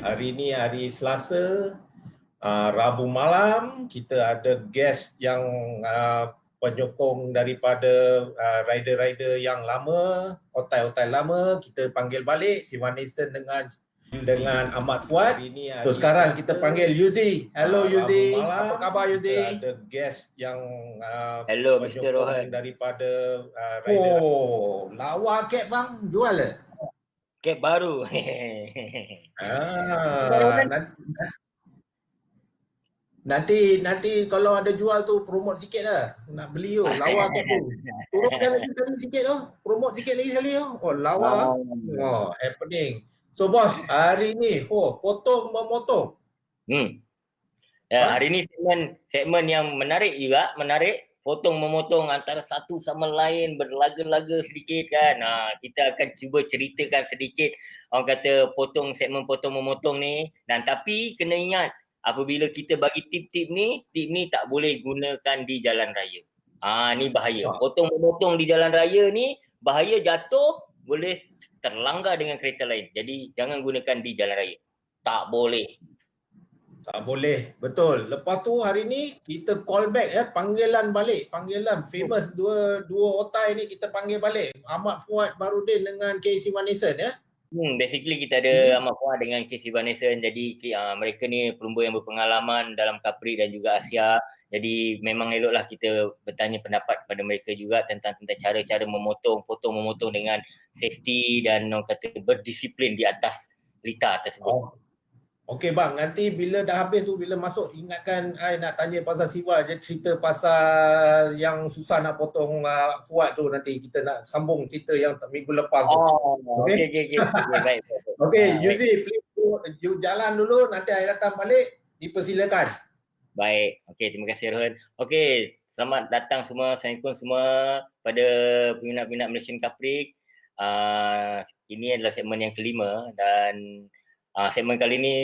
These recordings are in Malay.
Hari ni hari Selasa, Rabu malam kita ada guest yang penyokong daripada rider-rider yang lama, hotel-hotel lama, kita panggil balik si Vanessa dengan Ahmad Fuad. So sekarang kita panggil Yuzi. Hello Yuzi, apa khabar Yuzi? Kita ada guest yang Hello Mr. Rohan. daripada rider. Oh, lawa kek bang, jual ke? Kek baru. Nanti kalau ada jual tu promote sikit lah. Nak beli tu, lawa kek tu. Turunkan lagi sekali sikit tu, promote sikit lagi sekali tu. Oh, lawa. Oh, happening. So bos, hari ni potong memotong. Ya, hari ni segmen yang menarik juga, potong memotong antara satu sama lain, berlaga-laga sedikit kan. Kita akan cuba ceritakan sedikit orang kata segmen potong memotong ni, dan tapi kena ingat apabila kita bagi tip ni tak boleh gunakan di jalan raya. Ni bahaya. Potong memotong di jalan raya ni bahaya, jatuh boleh terlanggar dengan kereta lain. Jadi jangan gunakan di jalan raya. Tak boleh. Tak boleh, betul. Lepas tu hari ni kita call back panggilan famous dua otai ni kita panggil balik. Ahmad Fuad Barudin dengan Casey Vanessa ya. Basically kita ada Ahmad Fuad dengan Casey Vanessa. Jadi mereka ni pelumba yang berpengalaman dalam Capri dan juga Asia. Jadi memang eloklah kita bertanya pendapat kepada mereka juga tentang cara-cara potong memotong dengan safety dan orang kata berdisiplin di atas litar tersebut. Okey bang, nanti bila dah habis tu, bila masuk ingatkan I nak tanya pasal Siva, dia cerita pasal yang susah nak potong Fuad tu, nanti kita nak sambung cerita yang minggu lepas tu. Okey, baik. Okey, Yuzi, please you jalan dulu, nanti I datang balik, dipersilakan. Baik, okey, terima kasih Rohan. Okey, selamat datang semua, Assalamualaikum semua pada peminat-peminat Malaysian Capri. Ini adalah segmen yang kelima dan segmen kali ni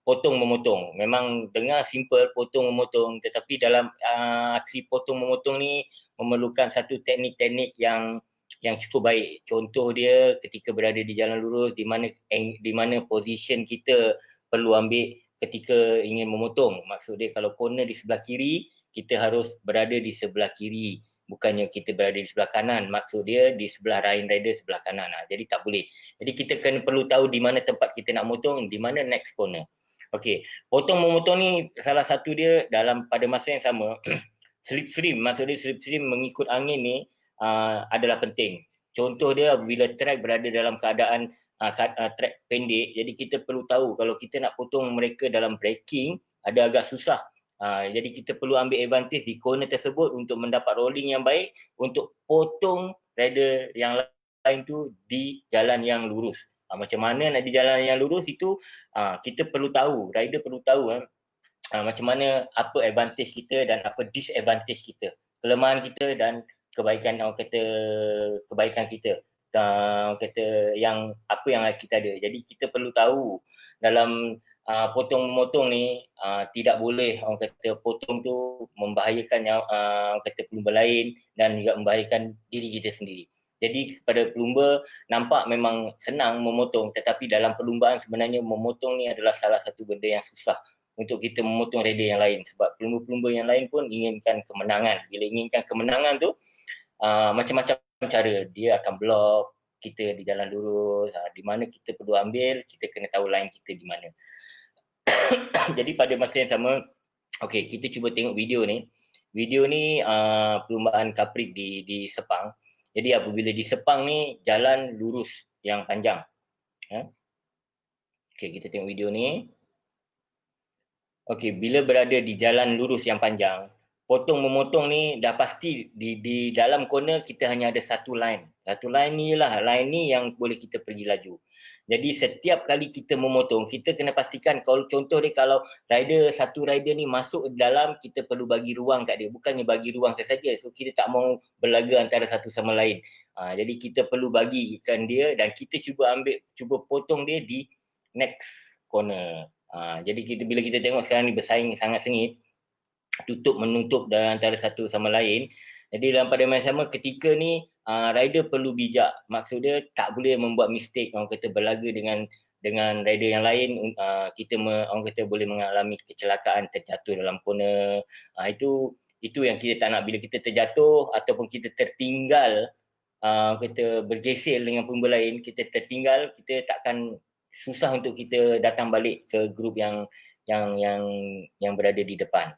potong memotong. Memang dengar simple potong memotong, tetapi dalam aksi potong memotong ni memerlukan satu teknik-teknik yang cukup baik. Contoh dia ketika berada di jalan lurus, di mana position kita perlu ambil ketika ingin memotong. Maksud dia kalau corner di sebelah kiri, kita harus berada di sebelah kiri. Bukannya kita berada di sebelah kanan. Maksud dia di sebelah rider sebelah kanan. Jadi tak boleh. Jadi kita perlu tahu di mana tempat kita nak motong, di mana next corner. Okey, potong memotong ni salah satu dia pada masa yang sama slipstream, maksud dia slipstream mengikut angin ni adalah penting. Contoh dia bila track berada dalam keadaan track pendek, jadi kita perlu tahu kalau kita nak potong mereka dalam braking ada agak susah. Jadi kita perlu ambil advantage di corner tersebut untuk mendapat rolling yang baik untuk potong rider yang lain tu di jalan yang lurus. Macam mana nak di jalan yang lurus itu kita perlu tahu, rider perlu tahu macam mana, apa advantage kita dan apa disadvantage kita, kelemahan kita dan kebaikan kita, yang apa yang kita ada. Jadi kita perlu tahu dalam potong memotong ni tidak boleh orang kata potong tu membahayakan orang kata pelumba lain dan juga membahayakan diri kita sendiri. Jadi kepada pelumba nampak memang senang memotong, tetapi dalam perlumbaan sebenarnya memotong ni adalah salah satu benda yang susah untuk kita memotong rider yang lain, sebab pelumba-pelumba yang lain pun inginkan kemenangan. Bila inginkan kemenangan tu macam-macam cara, dia akan blok kita di jalan lurus, di mana kita perlu ambil, kita kena tahu line kita di mana. Jadi pada masa yang sama, okey, kita cuba tengok video ni. Video ni perlumbaan Capri di Sepang. Jadi apabila di Sepang ni jalan lurus yang panjang. Okey, kita tengok video ni. Okey, bila berada di jalan lurus yang panjang, potong memotong ni dah pasti di dalam corner kita hanya ada satu line. Satu line ni lah, line ni yang boleh kita pergi laju. Jadi setiap kali kita memotong, kita kena pastikan kalau contoh dia kalau satu rider ni masuk dalam, kita perlu bagi ruang kat dia. Bukannya bagi ruang saja. So kita tak mau berlaga antara satu sama lain. Jadi kita perlu bagikan dia dan kita cuba potong dia di next corner. Jadi bila kita tengok sekarang ni bersaing sangat sengit, menutup antara satu sama lain. Jadi dalam pada masa sama ketika ni rider perlu bijak. Maksud dia tak boleh membuat mistake, orang kata berlaga dengan dengan rider yang lain, kita orang kata boleh mengalami kecelakaan, terjatuh dalam corner. Itu yang kita tak nak. Bila kita terjatuh ataupun kita tertinggal, kita bergeser dengan pemula lain, kita tertinggal, kita takkan susah untuk kita datang balik ke grup yang berada di depan.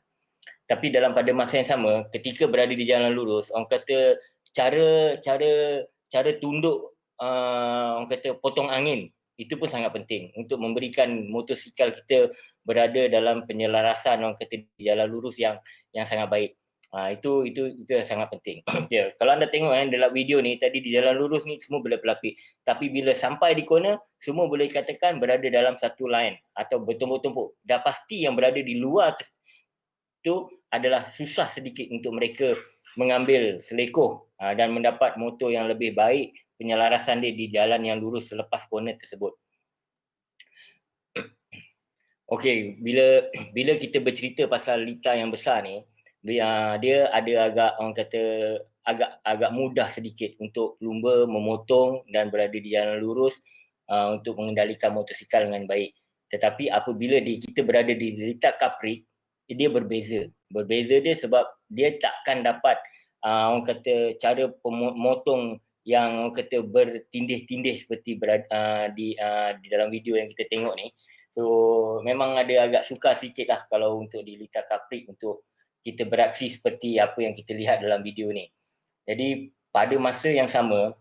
Tapi dalam pada masa yang sama, ketika berada di jalan lurus, orang kata cara tunduk, orang kata potong angin, itu pun sangat penting untuk memberikan motosikal kita berada dalam penyelarasan, orang kata, di jalan lurus yang sangat baik. Itu yang sangat penting. Ya, kalau anda tengok dalam video ni tadi di jalan lurus ni semua berlapis-lapis. Tapi bila sampai di corner, semua boleh katakan berada dalam satu line atau bertumpuk-tumpuk. Dah pasti yang berada di luar itu adalah susah sedikit untuk mereka mengambil selekoh dan mendapat motor yang lebih baik, penyelarasan dia di jalan yang lurus selepas corner tersebut. Okey, bila kita bercerita pasal lita yang besar ni, dia ada agak, orang kata, agak mudah sedikit untuk lumba memotong dan berada di jalan lurus untuk mengendalikan motosikal dengan baik. Tetapi apabila kita berada di lita kaprik, dia berbeza. Berbeza dia sebab dia takkan dapat orang kata cara pemotong yang orang kata bertindih-tindih seperti di dalam video yang kita tengok ni. So memang ada agak sukar sikit lah kalau untuk di lita kaprik untuk kita beraksi seperti apa yang kita lihat dalam video ni. Jadi pada masa yang sama,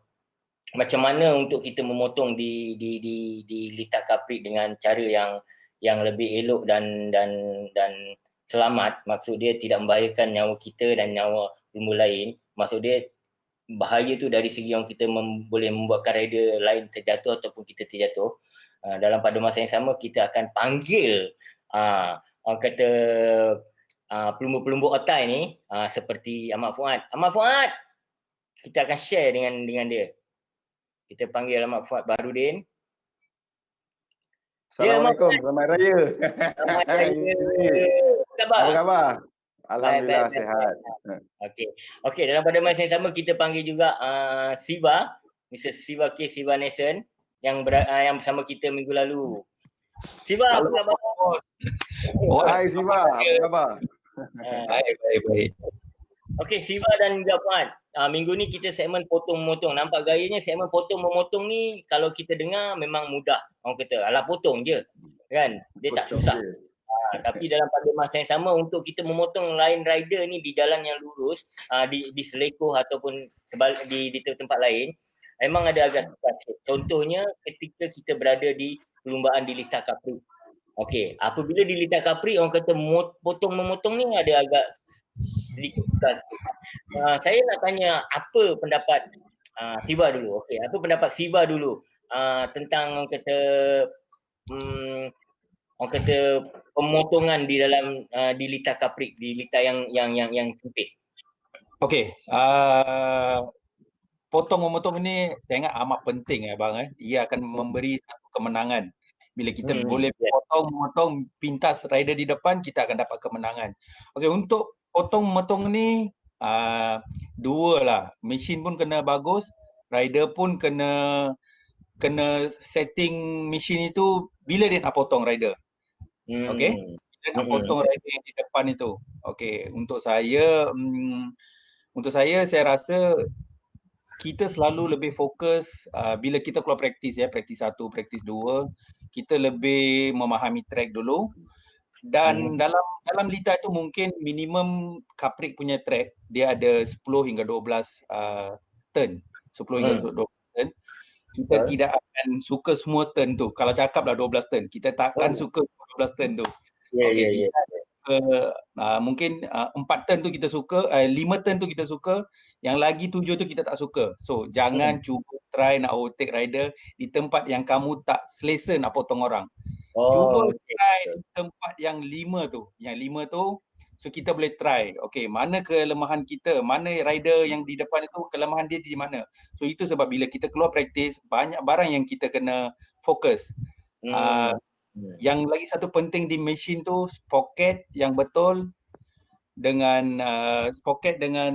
macam mana untuk kita memotong di lita kaprik dengan cara yang lebih elok dan selamat, maksud dia tidak membahayakan nyawa kita dan nyawa lumba lain. Maksud dia bahaya tu dari segi yang kita boleh membuatkan rider lain terjatuh ataupun kita terjatuh. Dalam pada masa yang sama kita akan panggil orang kata pelumbu-pelumbu otai ni seperti Ahmad Fuad. Ahmad Fuad, kita akan share dengan dia. Kita panggil Ahmad Fuad Barudin. Assalamualaikum, selamat raya. Selamat raya. Apa khabar? Alhamdulillah sihat. Okey, dalam pada masa yang sama kita panggil juga Siva, Mr. Siva K. Siva Nation yang bersama kita minggu lalu. Siva, apa khabar? Hai Siva, apa khabar? Baik. Okey, Siva dan juga Fuad. Minggu ni kita segmen potong-memotong. Nampak gayanya segmen potong-memotong ni kalau kita dengar memang mudah. Orang kata, alah potong je. Kan? Dia tak susah. Tapi dalam pada masa yang sama untuk kita memotong line rider ni di jalan yang lurus, di selekoh ataupun di tempat lain, memang ada agak susah. Contohnya ketika kita berada di perlumbaan di lita kaprik. Okey, apabila di lita kaprik orang kata potong-memotong ni ada agak sedikit susah. Saya nak tanya apa pendapat Siva dulu. Okey, apa pendapat Siva dulu tentang orang kata pemotongan di dalam di lita kaprik, di lita yang sempit. Okey, potong-memotong ini saya ingat amat penting bang. Ia akan memberi satu kemenangan. Bila kita boleh potong-memotong pintas rider di depan, kita akan dapat kemenangan. Okey, untuk potong-memotong ni dua lah. Mesin pun kena bagus, rider pun kena setting mesin itu bila dia nak potong rider. Okey, dia nak potong rider yang di depan itu. Okey, untuk saya rasa kita selalu lebih fokus bila kita keluar praktis praktis 1, praktis 2, kita lebih memahami track dulu. Dan dalam lita itu mungkin minimum kaprik punya track dia ada 10 hingga 12 turn. 10 hingga 12 turn. Kita tidak akan suka semua turn tu. Kalau cakaplah 12 turn, kita takkan suka 12 turn tu. Okey, mungkin 4 turn tu kita suka, 5 turn tu kita suka, yang lagi 7 tu kita tak suka. So jangan cuba try nak overtake rider di tempat yang kamu tak selesa nak potong orang. Cuba try di tempat yang 5 tu. Yang 5 tu so kita boleh try. Okey, mana kelemahan kita, mana rider yang di depan itu kelemahan dia di mana. So itu sebab bila kita keluar praktis, banyak barang yang kita kena fokus. Yang lagi satu penting di mesin tu sprocket yang betul dengan sprocket dengan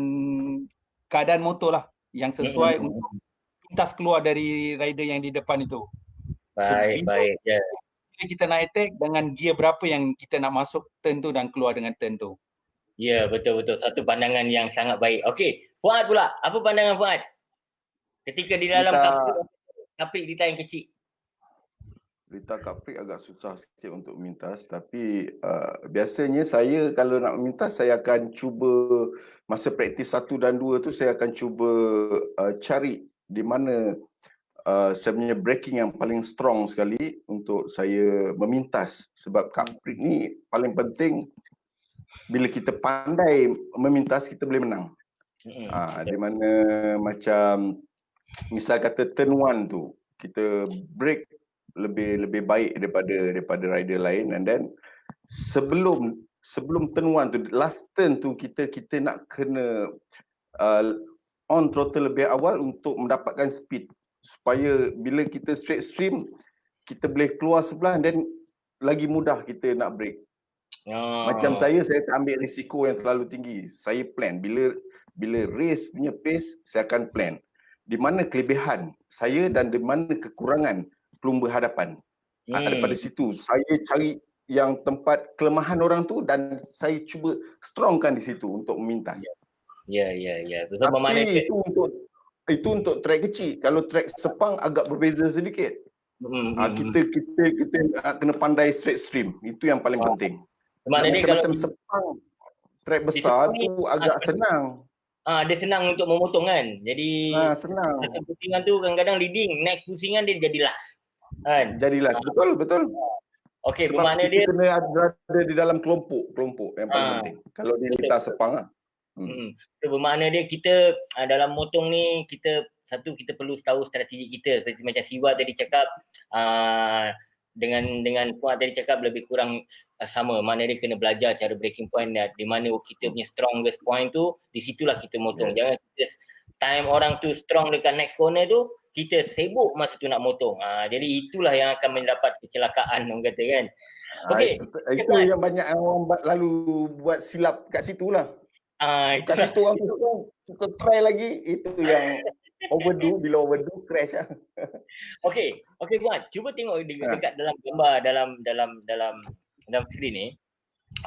keadaan motor lah yang sesuai untuk pintas keluar dari rider yang di depan itu. Baik, baik. Ya. Bila kita nak attack dengan gear berapa yang kita nak masuk turn tu dan keluar dengan turn tu. Ya, betul-betul. Satu pandangan yang sangat baik. Okey, Fuad pula. Apa pandangan Fuad? Ketika di dalam kaprik Dita yang kecil. Lita kaprik agak susah sikit untuk mintas, tapi biasanya saya kalau nak mintas saya akan cuba masa praktis 1 dan 2 tu saya akan cuba cari di mana saya punya braking yang paling strong sekali untuk saya memintas, sebab kaprik ni paling penting. Bila kita pandai memintas kita boleh menang. Di mana macam misal kata turn 1 tu kita break lebih baik daripada rider lain, and then sebelum turn 1 tu, last turn tu kita nak kena on throttle lebih awal untuk mendapatkan speed, supaya bila kita straight stream kita boleh keluar sebelah dan lagi mudah kita nak break. Macam saya tak ambil risiko yang terlalu tinggi. Saya plan bila race punya pace saya akan plan di mana kelebihan saya dan di mana kekurangan pelumba hadapan. Daripada situ saya cari yang tempat kelemahan orang tu dan saya cuba strongkan di situ untuk memintas. Ya. Tapi itu untuk track kecil. Kalau track Sepang agak berbeza sedikit. Kita nak kena pandai straight stream. Itu yang paling penting. Macam Sepang, track besar tu agak senang. Dia senang untuk memotong kan. Jadi senang. satu pusingan tu kadang-kadang leading, next pusingan dia jadi last. Kan? Jadi last. Betul. Okey, Sebab bermakna dia kena ada di dalam kelompok yang paling penting. Kalau di lintas Sepang lah. So, bermakna dia kita dalam motong ni kita perlu tahu strategi kita. Seperti macam Siwa tadi cakap, dengan Fuad tadi cakap lebih kurang sama. Mana dia kena belajar cara breaking point di mana kita punya strongest point tu, di situlah kita motong. Jangan kita time orang tu strong dekat next corner tu, kita sibuk masa tu nak motong. Jadi itulah yang akan mendapat kecelakaan orang kata kan. Okey. Itu yang banyak orang lalu buat silap kat situ lah. Kat situ orang suka try lagi, itu yang overdo, bila overdo crash lah. Okey Fuad, cuba tengok dekat dalam gambar dalam skrin ni.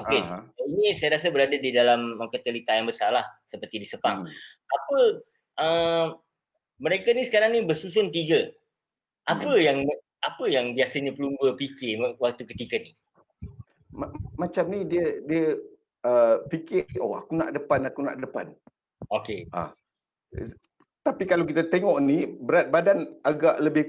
Okey, ini saya rasa berada di dalam kata lita yang besar lah, seperti di Sepang. Mereka ni sekarang ni bersusun 3. Apa yang biasanya pelumba fikir waktu ketika ni? Macam ni dia fikir, aku nak depan. Okey. Tapi kalau kita tengok ni, berat badan agak lebih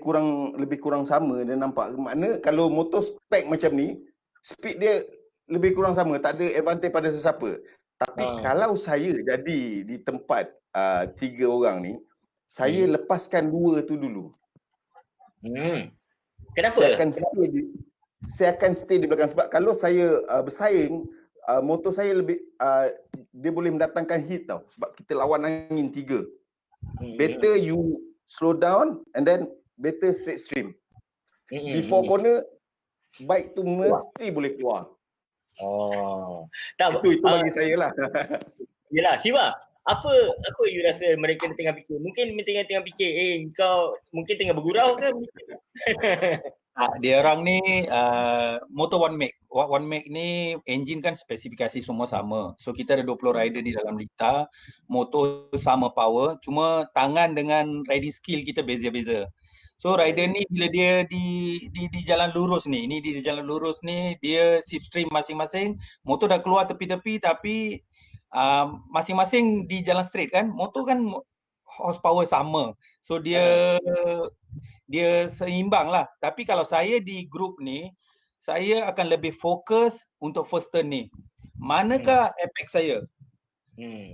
kurang sama dia nampak. Makna kalau motor spek macam ni, speed dia lebih kurang sama, tak ada advantage pada sesiapa. Tapi kalau saya jadi di tempat 3 orang ni, saya lepaskan 2 tu dulu. Kenapa? Saya akan stay di belakang, sebab kalau saya bersaing, motor saya lebih dia boleh mendatangkan hit tau, sebab kita lawan angin 3. Better you slow down and then better straight stream. Before corner, bike tu mesti boleh keluar. Itu bagi saya lah. Yelah, Siva, apa you rasa mereka tengah fikir? Mungkin tengah fikir, kau mungkin tengah bergurau ke? Dia orang ni motor one make ni engine kan spesifikasi semua sama. So kita ada 20 rider di dalam lita, motor sama power, cuma tangan dengan riding skill kita beza-beza. So rider ni bila dia di jalan lurus ni, dia slipstream masing-masing, motor dah keluar tepi-tepi tapi masing-masing di jalan straight kan. Motor kan horsepower sama. So dia seimbang lah. Tapi kalau saya di grup ni, saya akan lebih fokus untuk first turn ni. Manakah apex saya?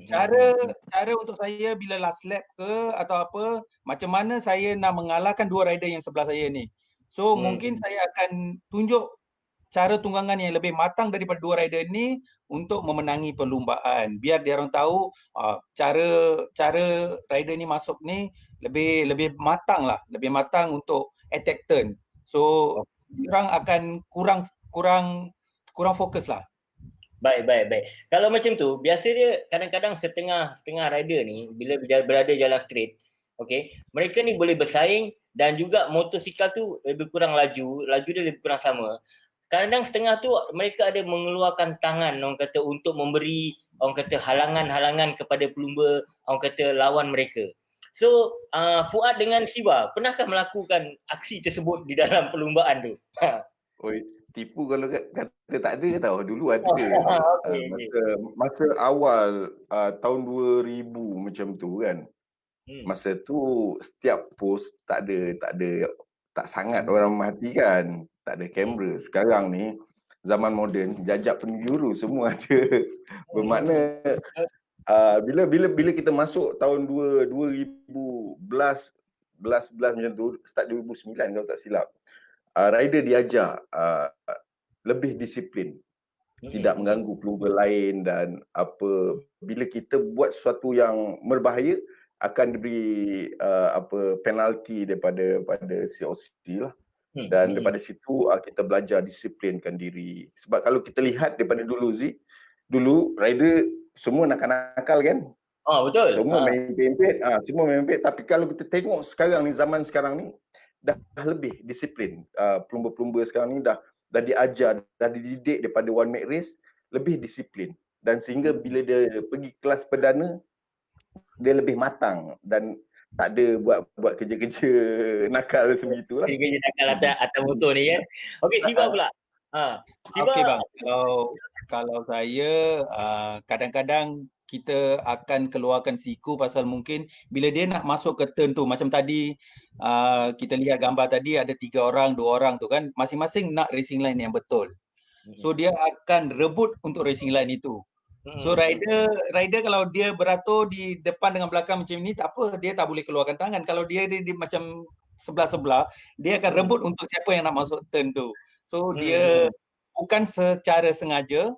Cara untuk saya bila last lap ke atau apa, macam mana saya nak mengalahkan 2 rider yang sebelah saya ni. So mungkin saya akan tunjuk cara tunggangan yang lebih matang daripada 2 rider ni untuk memenangi perlumbaan. Biar dia orang tahu cara rider ni masuk ni lebih matang lah, lebih matang untuk attack turn. So orang akan kurang fokus lah. Baik. Kalau macam tu, biasa dia kadang-kadang setengah rider ni bila berada jalan straight, okey, mereka ni boleh bersaing dan juga motosikal tu lebih kurang laju dia lebih kurang sama. Kadang setengah tu mereka ada mengeluarkan tangan orang kata untuk memberi orang kata halangan-halangan kepada pelumba orang kata lawan mereka. So Fuad dengan Siva pernahkah melakukan aksi tersebut di dalam perlumbaan tu? Oi, tipu kalau kata tak ada tau. Dulu ada. Okey. Masa awal tahun 2000 macam tu kan. Masa tu setiap post tak sangat orang memperhatikan, tak ada kamera. Sekarang ni zaman moden, jajak penjuru semua ada. Bermakna bila kita masuk tahun 2011 macam tu, start 2009 kalau tak silap. Rider diajar lebih disiplin. Tidak mengganggu pelumba lain dan apa, bila kita buat sesuatu yang berbahaya akan diberi penalti daripada COC lah. Dan daripada situ kita belajar disiplinkan diri. Sebab kalau kita lihat daripada dulu rider semua nakal-nakal kan. Betul. Semua main pempet, tapi kalau kita tengok sekarang ni, zaman sekarang ni dah lebih disiplin. Pelumba-pelumba sekarang ni dah diajar, dah dididik daripada one make race, lebih disiplin. Dan sehingga bila dia pergi kelas perdana, dia lebih matang dan tak ada buat kerja-kerja nakal sebegitulah. Kerja nakal atas motor ni kan. Okey, Siva pula. Siva. Okey bang, kalau saya kadang-kadang kita akan keluarkan siku pasal mungkin bila dia nak masuk ke turn tu, macam tadi kita lihat gambar tadi ada 3 orang, 2 orang tu kan, masing-masing nak racing line yang betul. So dia akan rebut untuk racing line itu. So rider kalau dia beratur di depan dengan belakang macam ni, tak apa, dia tak boleh keluarkan tangan. Kalau dia macam sebelah-sebelah, dia akan rebut untuk siapa yang nak masuk turn tu. So dia bukan secara sengaja,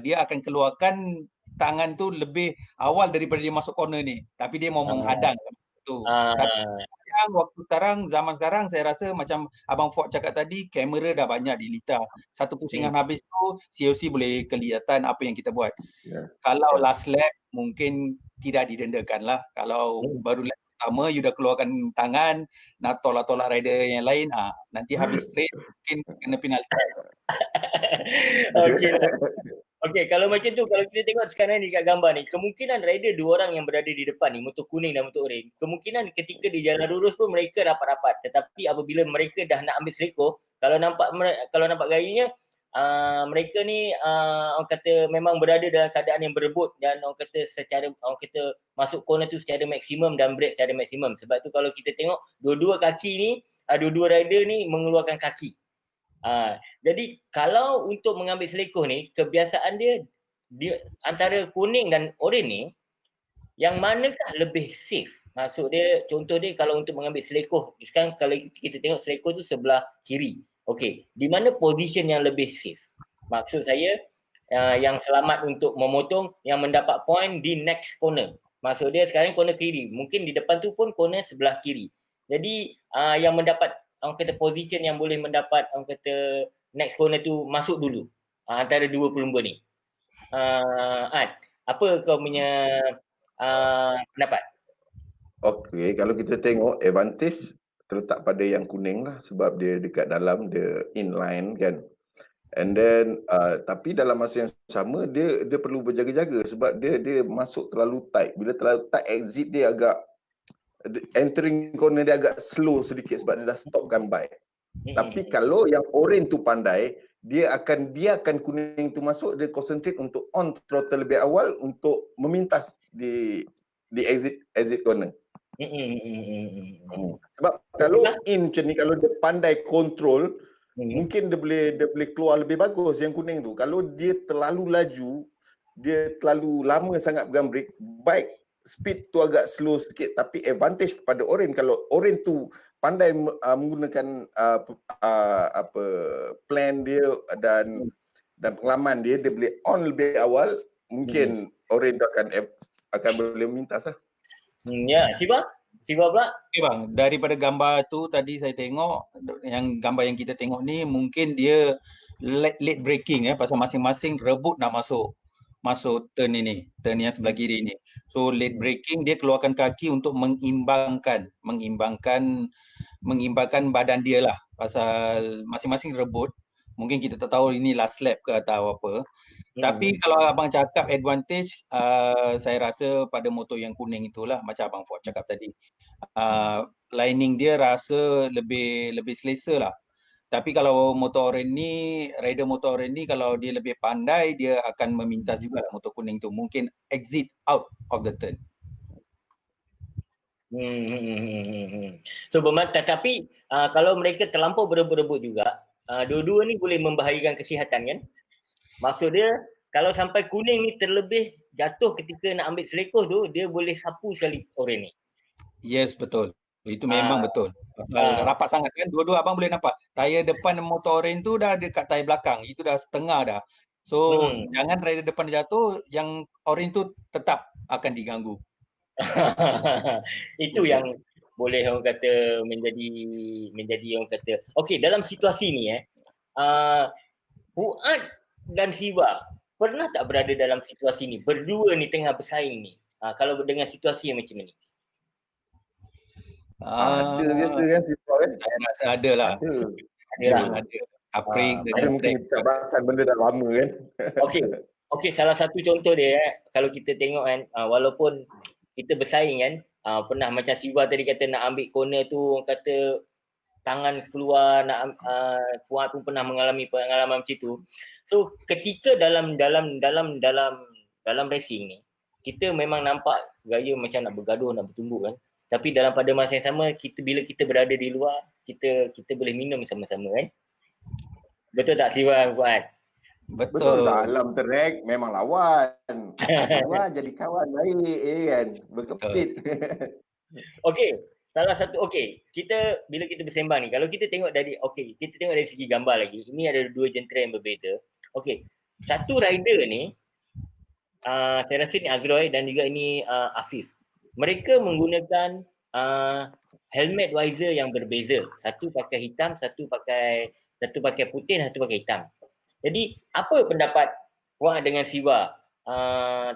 dia akan keluarkan tangan tu lebih awal daripada dia masuk corner ni. Tapi dia mau menghadang tu. Tapi zaman sekarang saya rasa macam Abang Fuad cakap tadi, kamera dah banyak di Lita. Satu pusingan habis tu COC boleh kelihatan apa yang kita buat. Kalau last lap mungkin tidak didendakan lah. Kalau baru lap pertama you dah keluarkan tangan nak tolak-tolak rider yang lain, nanti habis race mungkin kena penalti. Okey, kalau macam tu, kalau kita tengok sekarang ni kat gambar ni, kemungkinan rider 2 orang yang berada di depan ni, motor kuning dan motor oranye, kemungkinan ketika di jalan lurus pun mereka rapat-rapat. Tetapi apabila mereka dah nak ambil selekoh, kalau nampak gayanya, mereka ni orang kata memang berada dalam keadaan yang berebut dan orang kata masuk corner tu secara maksimum dan break secara maksimum. Sebab tu kalau kita tengok dua-dua kaki ni, dua-dua rider ni mengeluarkan kaki. Jadi kalau untuk mengambil selekoh ni, kebiasaan dia antara kuning dan oranye ni, yang manakah lebih safe? Maksud dia, contoh dia kalau untuk mengambil selekoh, sekarang kalau kita tengok selekoh tu sebelah kiri. Okey, di mana position yang lebih safe? Maksud saya yang selamat untuk memotong, yang mendapat point di next corner. Maksud dia sekarang corner kiri, mungkin di depan tu pun corner sebelah kiri. Jadi yang mendapat orang kata position yang boleh mendapat orang kata next corner tu masuk dulu antara dua pelumba ni. Apa kau punya pendapat? Okey, kalau kita tengok advantage terletak pada yang kuning lah sebab dia dekat dalam, dia inline kan. And then tapi dalam masa yang sama dia perlu berjaga-jaga sebab dia masuk terlalu tight. Bila terlalu tight, exit dia agak entering corner dia agak slow sedikit sebab dia dah stopkan bike. Tapi kalau yang orange tu pandai, dia akan biarkan kuning tu masuk, dia concentrate untuk on throttle lebih awal untuk memintas di exit corner. Sebab kalau in macam ni, kalau dia pandai control, mungkin dia boleh keluar lebih bagus yang kuning tu. Kalau dia terlalu laju, dia terlalu lama sangat pegang brake, bike speed tu agak slow sikit, tapi advantage kepada orange. Kalau orange tu pandai menggunakan plan dia dan pengalaman dia boleh on lebih awal, mungkin orange tu akan boleh memintas lah. Ya, Siva pula. Okay bang, daripada gambar tu tadi saya tengok, yang gambar yang kita tengok ni mungkin dia late braking pasal masing-masing rebut nak masuk. masuk turn yang sebelah kiri ni. So late braking dia keluarkan kaki untuk mengimbangkan badan dia lah, pasal masing-masing rebut. Mungkin kita tak tahu ini last lap ke atau apa. Tapi kalau abang cakap advantage, saya rasa pada motor yang kuning itulah, macam abang Fuad cakap tadi. Lining dia rasa lebih selesa lah. Tapi kalau motor oren ni, rider motor oren ni, kalau dia lebih pandai, dia akan meminta juga motor kuning tu mungkin exit out of the turn. So tapi kalau mereka terlampau berebut-rebut juga, dua-dua ni boleh membahayakan kesihatan kan? Maksud dia kalau sampai kuning ni terlebih jatuh ketika nak ambil selekoh tu, dia boleh sapu sekali oren ni. Yes, betul. Itu memang betul. Rapat sangat kan, dua-dua abang boleh nampak tayar depan motor oren tu dah dekat tayar belakang, itu dah setengah dah. So jangan rider depan jatuh, yang oren tu tetap akan diganggu. Itu yang boleh orang kata menjadi orang kata. Okey, dalam situasi ni Fuad dan Siva pernah tak berada dalam situasi ni, berdua ni tengah bersaing ni, kalau dengan situasi yang macam ni? Ada biasa kan sifat kan? Saya rasa ada lah. Ada. Caprik Ada mungkin kita pasal benda dah lama kan? Okey, salah satu contoh dia kalau kita tengok kan, walaupun kita bersaing kan, pernah macam Siva tadi kata nak ambil corner tu, orang kata tangan keluar, nak Fuad pun pernah mengalami pengalaman macam tu. So ketika dalam racing ni, kita memang nampak gaya macam nak bergaduh, nak bertumbuk kan. Tapi pada masa yang sama, bila kita berada di luar, kita boleh minum sama-sama kan. Betul tak Siva, Fuad? Betul. Dalam track memang lawan. Luar jadi kawan baik kan. Berkepit. Okey. Salah satu kita bila kita bersembang ni, kalau kita tengok dari kita tengok dari segi gambar lagi. Ini ada dua jentera yang berbeza. Okey. Satu rider ni saya rasa ni Azroy dan juga ini Afif. Mereka menggunakan helmet visor yang berbeza. Satu pakai hitam, satu pakai putih, satu pakai hitam. Jadi apa pendapat Fuad dengan Siva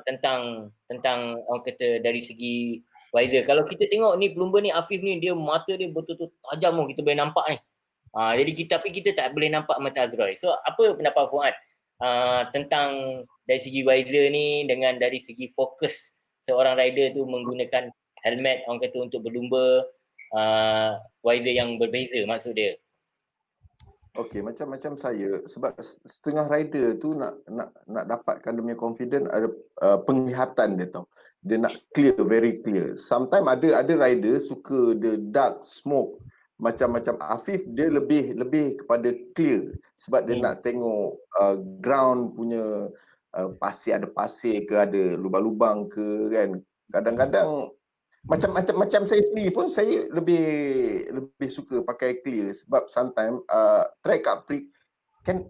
tentang orang kata dari segi visor? Kalau kita tengok ni pelumba ni Afif ni, dia mata dia betul-betul tajam, kita boleh nampak ni. Jadi kita tak boleh nampak mata Azroy. So apa pendapat Fuad tentang dari segi visor ni dengan dari segi fokus seorang rider tu menggunakan helmet orang kata untuk berlumba, visor yang berbeza maksud dia? Okey, macam saya, sebab setengah rider tu nak dapatkan dia punya confident, ada penglihatan dia tau. Dia nak clear, very clear. Sometimes ada rider suka the dark smoke. Macam Afif, dia lebih kepada clear. Sebab dia nak tengok ground punya pasir, ada pasir ke, ada lubang-lubang ke kan. Kadang-kadang macam saya sendiri pun, saya lebih suka pakai clear. Sebab sometimes track Caprik kan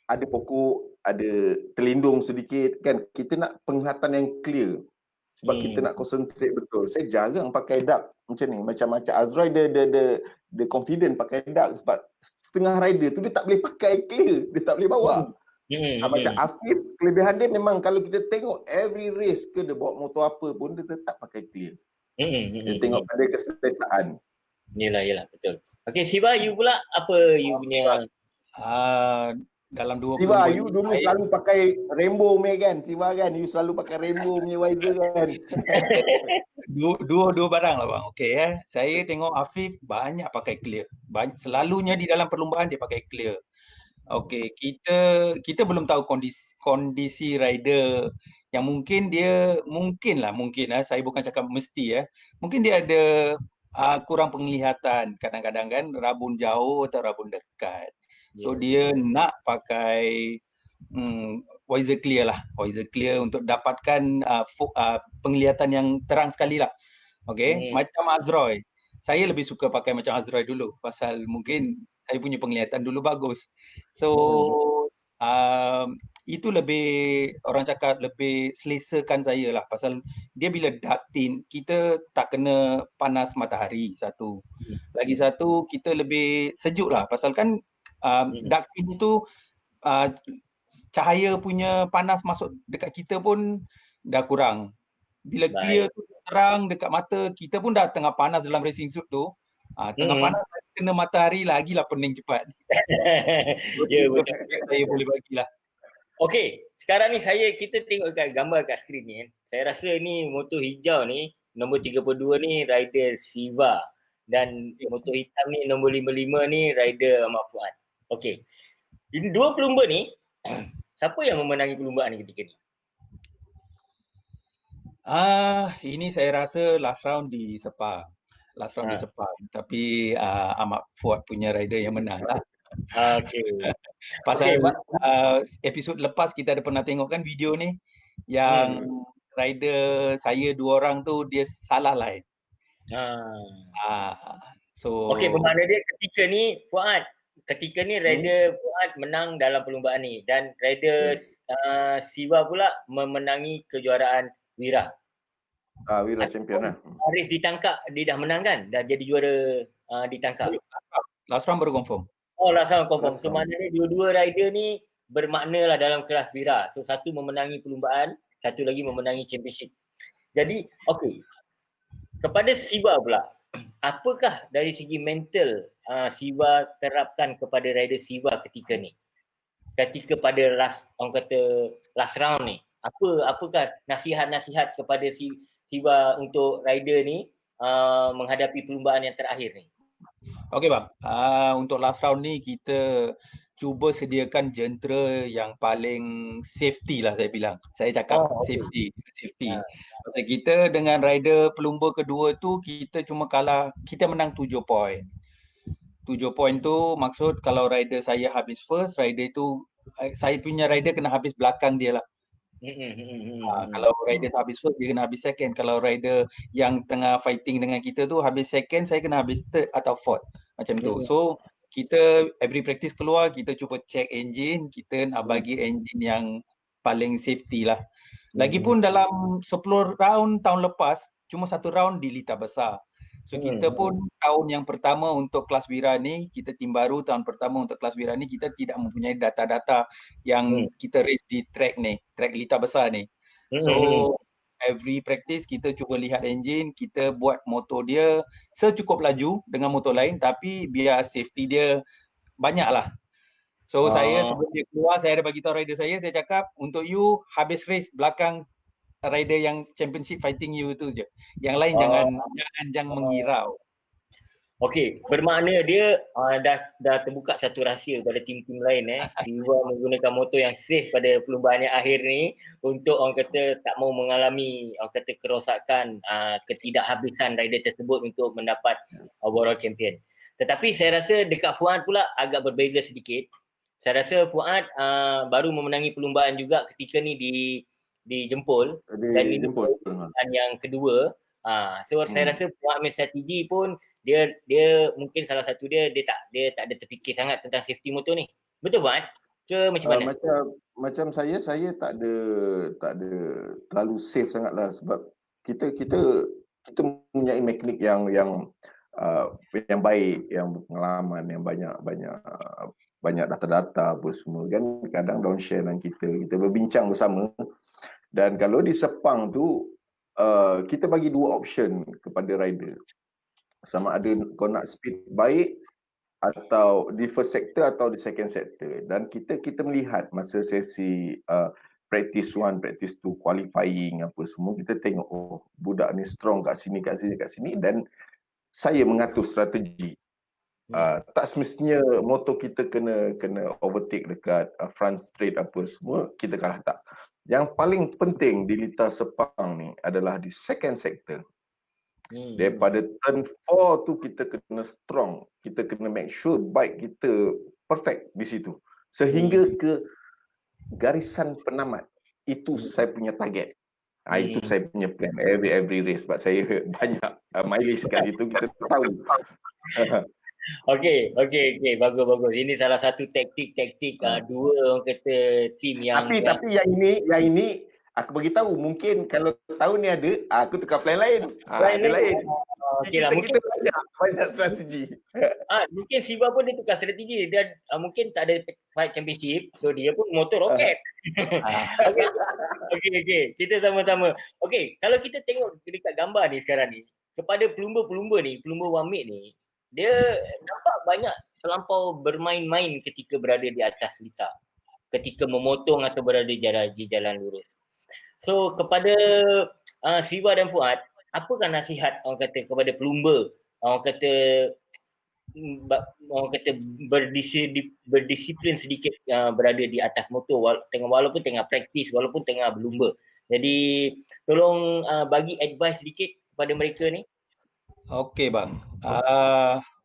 ada pokok, ada terlindung sedikit kan. Kita nak penglihatan yang clear. Sebab kita nak concentrate betul. Saya jarang pakai dark macam ni. Macam Azroy, dia confident pakai dark. Sebab setengah rider tu dia tak boleh pakai clear. Dia tak boleh bawa. Macam Afif, kelebihan dia memang kalau kita tengok every race ke dia bawa motor apa pun, dia tetap pakai clear. Dia tengok pada keselesaan. Yelah, betul. Okey, Siva, you pula apa you punya? Dalam dua Siva, you dulu selalu pakai rainbow punya kan? Siva kan, you selalu pakai rainbow punya visor kan? Dua barang lah bang. Okey saya tengok Afif banyak pakai clear. Selalunya di dalam perlumbaan dia pakai clear. Okey, kita belum tahu kondisi rider yang mungkin saya bukan cakap mesti mungkin dia ada kurang penglihatan kadang-kadang kan, rabun jauh atau rabun dekat. So dia nak pakai visor clear untuk dapatkan penglihatan yang terang sekali lah. Okey, macam Azroy. Saya lebih suka pakai macam Azroy dulu pasal mungkin saya punya penglihatan dulu bagus. So itu lebih, orang cakap lebih selesakan saya lah pasal dia bila dark tint, kita tak kena panas matahari satu. Lagi satu, kita lebih sejuk lah pasal kan dark tint itu cahaya punya panas masuk dekat kita pun dah kurang. Bila clear tu terang dekat mata, kita pun dah tengah panas dalam racing suit tu. Tengah panas kena matahari lagilah pening cepat. Ya, Itu betul. saya boleh bagilah. Okey, sekarang ni kita tengok kat gambar kat skrin ni. Saya rasa ni motor hijau ni, nombor 32 ni rider Siva. Dan motor hitam ni nombor 55 ni rider Ahmad Fuad. Okey. Ini dua pelumba ni, siapa yang memenangi perlumbaan ni ketika ni? Ini saya rasa last round di Sepang. Di Sepang. Tapi Ahmad Fuad punya rider yang menang lah. Okey. Pasal episod lepas kita ada pernah tengok kan video ni yang rider saya 2 orang tu dia salah line. So Okey, bermakna dia ketika ni rider Fuad menang dalam perlumbaan ni dan rider Siva pula memenangi kejuaraan Wira. Wira champion lah. Arif ditangkap, dia dah menang kan? Dah jadi juara ditangkap. Last round baru confirm. Oh, last round confirm. So maknanya dua-dua rider ni bermakna lah dalam kelas Wira. So satu memenangi perlumbaan, satu lagi memenangi championship. Jadi, okey. Kepada Siva pula, apakah dari segi mental Siva terapkan kepada rider Siva ketika ni? Ketika pada last round ni. Apakah nasihat-nasihat kepada Siva untuk rider ni menghadapi perlumbaan yang terakhir ni? Okey bang, untuk last round ni kita cuba sediakan jentera yang paling safety lah saya bilang. Saya cakap safety. Pasal kita dengan rider pelumba kedua tu kita cuma kalah, kita menang 7 poin. 7 poin tu maksud kalau rider saya habis first, rider tu saya punya rider kena habis belakang dia lah. Kalau rider tu habis first, dia kena habis second. Kalau rider yang tengah fighting dengan kita tu habis second, saya kena habis third atau fourth. Macam tu. So, kita every practice keluar, kita cuba check engine, kita nak bagi engine yang paling safety lah. Lagipun dalam 10 round tahun lepas, cuma 1 round di Lita Besar. So kita pun tahun yang pertama untuk kelas Wira ni, kita tim baru tahun pertama untuk kelas Wira ni, kita tidak mempunyai data-data yang kita race di track ni, track Lita Besar ni. So every practice kita cuba lihat engine, kita buat motor dia secukup laju dengan motor lain tapi biar safety dia banyak lah. So saya sebelum dia keluar, saya ada bagi tahu rider saya cakap untuk you habis race belakang rider yang championship fighting you tu je. Yang lain jangan mengirau. Okey, bermakna dia dah terbuka satu rahsia pada tim-tim lain Siva menggunakan motor yang safe pada perlumbaan yang akhir ni untuk orang kata tak mau mengalami orang kata kerosakan, ketidakhabisan rider tersebut untuk mendapat overall champion. Tetapi saya rasa dekat Fuad pula agak berbeza sedikit. Saya rasa Fuad baru memenangi perlumbaan juga ketika ni di Jempol dan ini perlumbaan yang kedua. So saya rasa Fuad punya strategi pun dia mungkin salah satu dia tak ada terfikir sangat tentang safety motor ni. Betul Fuad? Ke macam mana? Macam saya tak ada terlalu safe sangatlah sebab kita mempunyai mekanik yang baik, yang berpengalaman, yang banyak data-data apa semua kan, kadang down share dengan kita berbincang bersama. Dan kalau di Sepang tu kita bagi 2 option kepada rider, sama ada kau nak speed baik atau di first sector atau di second sector. Dan kita melihat masa sesi practice 1, practice 2, qualifying apa semua, kita tengok budak ni strong kat sini dan saya mengatur strategi. Tak semestinya motor kita kena overtake dekat front straight apa semua, kita kalah tak. Yang paling penting di Lita Sepang ni adalah di second sector. Daripada turn 4 tu kita kena strong, kita kena make sure bike kita perfect di situ sehingga ke garisan penamat. Itu saya punya target. Itu saya punya plan every race sebab saya banyak mileage kat situ, kita tahu. Okey, bagus. Ini salah satu taktik dua orang kata tim yang tapi yang ini aku bagi tahu, mungkin kalau tahun ni ada aku tukar plan lain. Lain. Okey lah, mungkin banyak strategi. mungkin Siva pun dia tukar strategi. Dia mungkin tak ada fight championship, so dia pun motor roket. Okey. Okey. Kita sama-sama. Okey, kalau kita tengok dekat gambar ni sekarang ni, kepada pelumba-pelumba ni, pelumba Wamik ni, dia nampak banyak terlampau bermain-main ketika berada di atas litar. Ketika memotong atau berada di jalan lurus. So kepada Siva dan Fuad, apakah nasihat orang kata kepada pelumba, orang kata berdisiplin sedikit berada di atas motor walaupun tengah praktis, walaupun tengah berlumba. Jadi tolong bagi advice sedikit kepada mereka ni. Okey bang.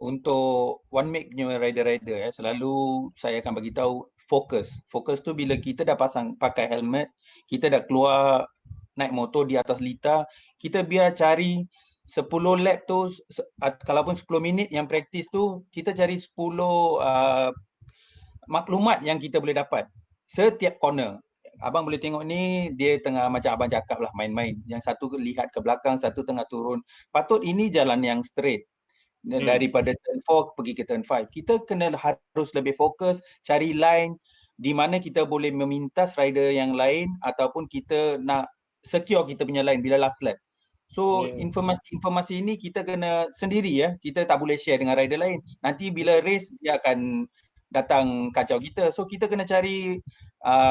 Untuk one make punya rider-rider selalu saya akan bagi tahu fokus. Fokus tu bila kita dah pakai helmet, kita dah keluar naik motor di atas litar, kita biar cari 10 lap tu, kalaupun 10 minit yang praktis tu, kita cari 10 maklumat yang kita boleh dapat setiap corner. Abang boleh tengok ni, dia tengah macam abang cakap lah, main-main. Yang satu lihat ke belakang, satu tengah turun. Patut ini jalan yang straight. Daripada turn 4 pergi ke turn 5. Kita harus lebih fokus, cari line di mana kita boleh memintas rider yang lain ataupun kita nak secure kita punya line bila last lap. So informasi ini kita kena sendiri kita tak boleh share dengan rider lain. Nanti bila race dia akan datang kacau kita. So kita kena cari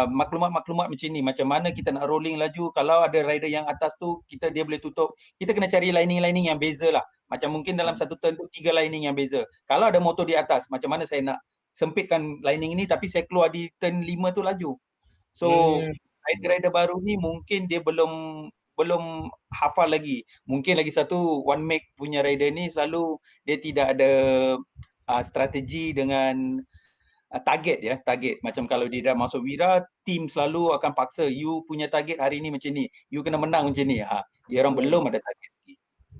maklumat-maklumat macam ni, macam mana kita nak rolling laju. Kalau ada rider yang atas tu dia boleh tutup, kita kena cari lining-lining yang beza lah. Macam mungkin dalam satu turn tu 3 lining yang beza. Kalau ada motor di atas, macam mana saya nak sempitkan lining ni tapi saya keluar di turn 5 tu laju. So rider-rider baru ni mungkin dia belum hafal lagi. Mungkin lagi satu one make punya rider ni selalu dia tidak ada strategi dengan target target. Macam kalau dia dah masuk wira, team selalu akan paksa you punya target hari ni macam ni, you kena menang macam ni. Dia orang belum ada target lagi.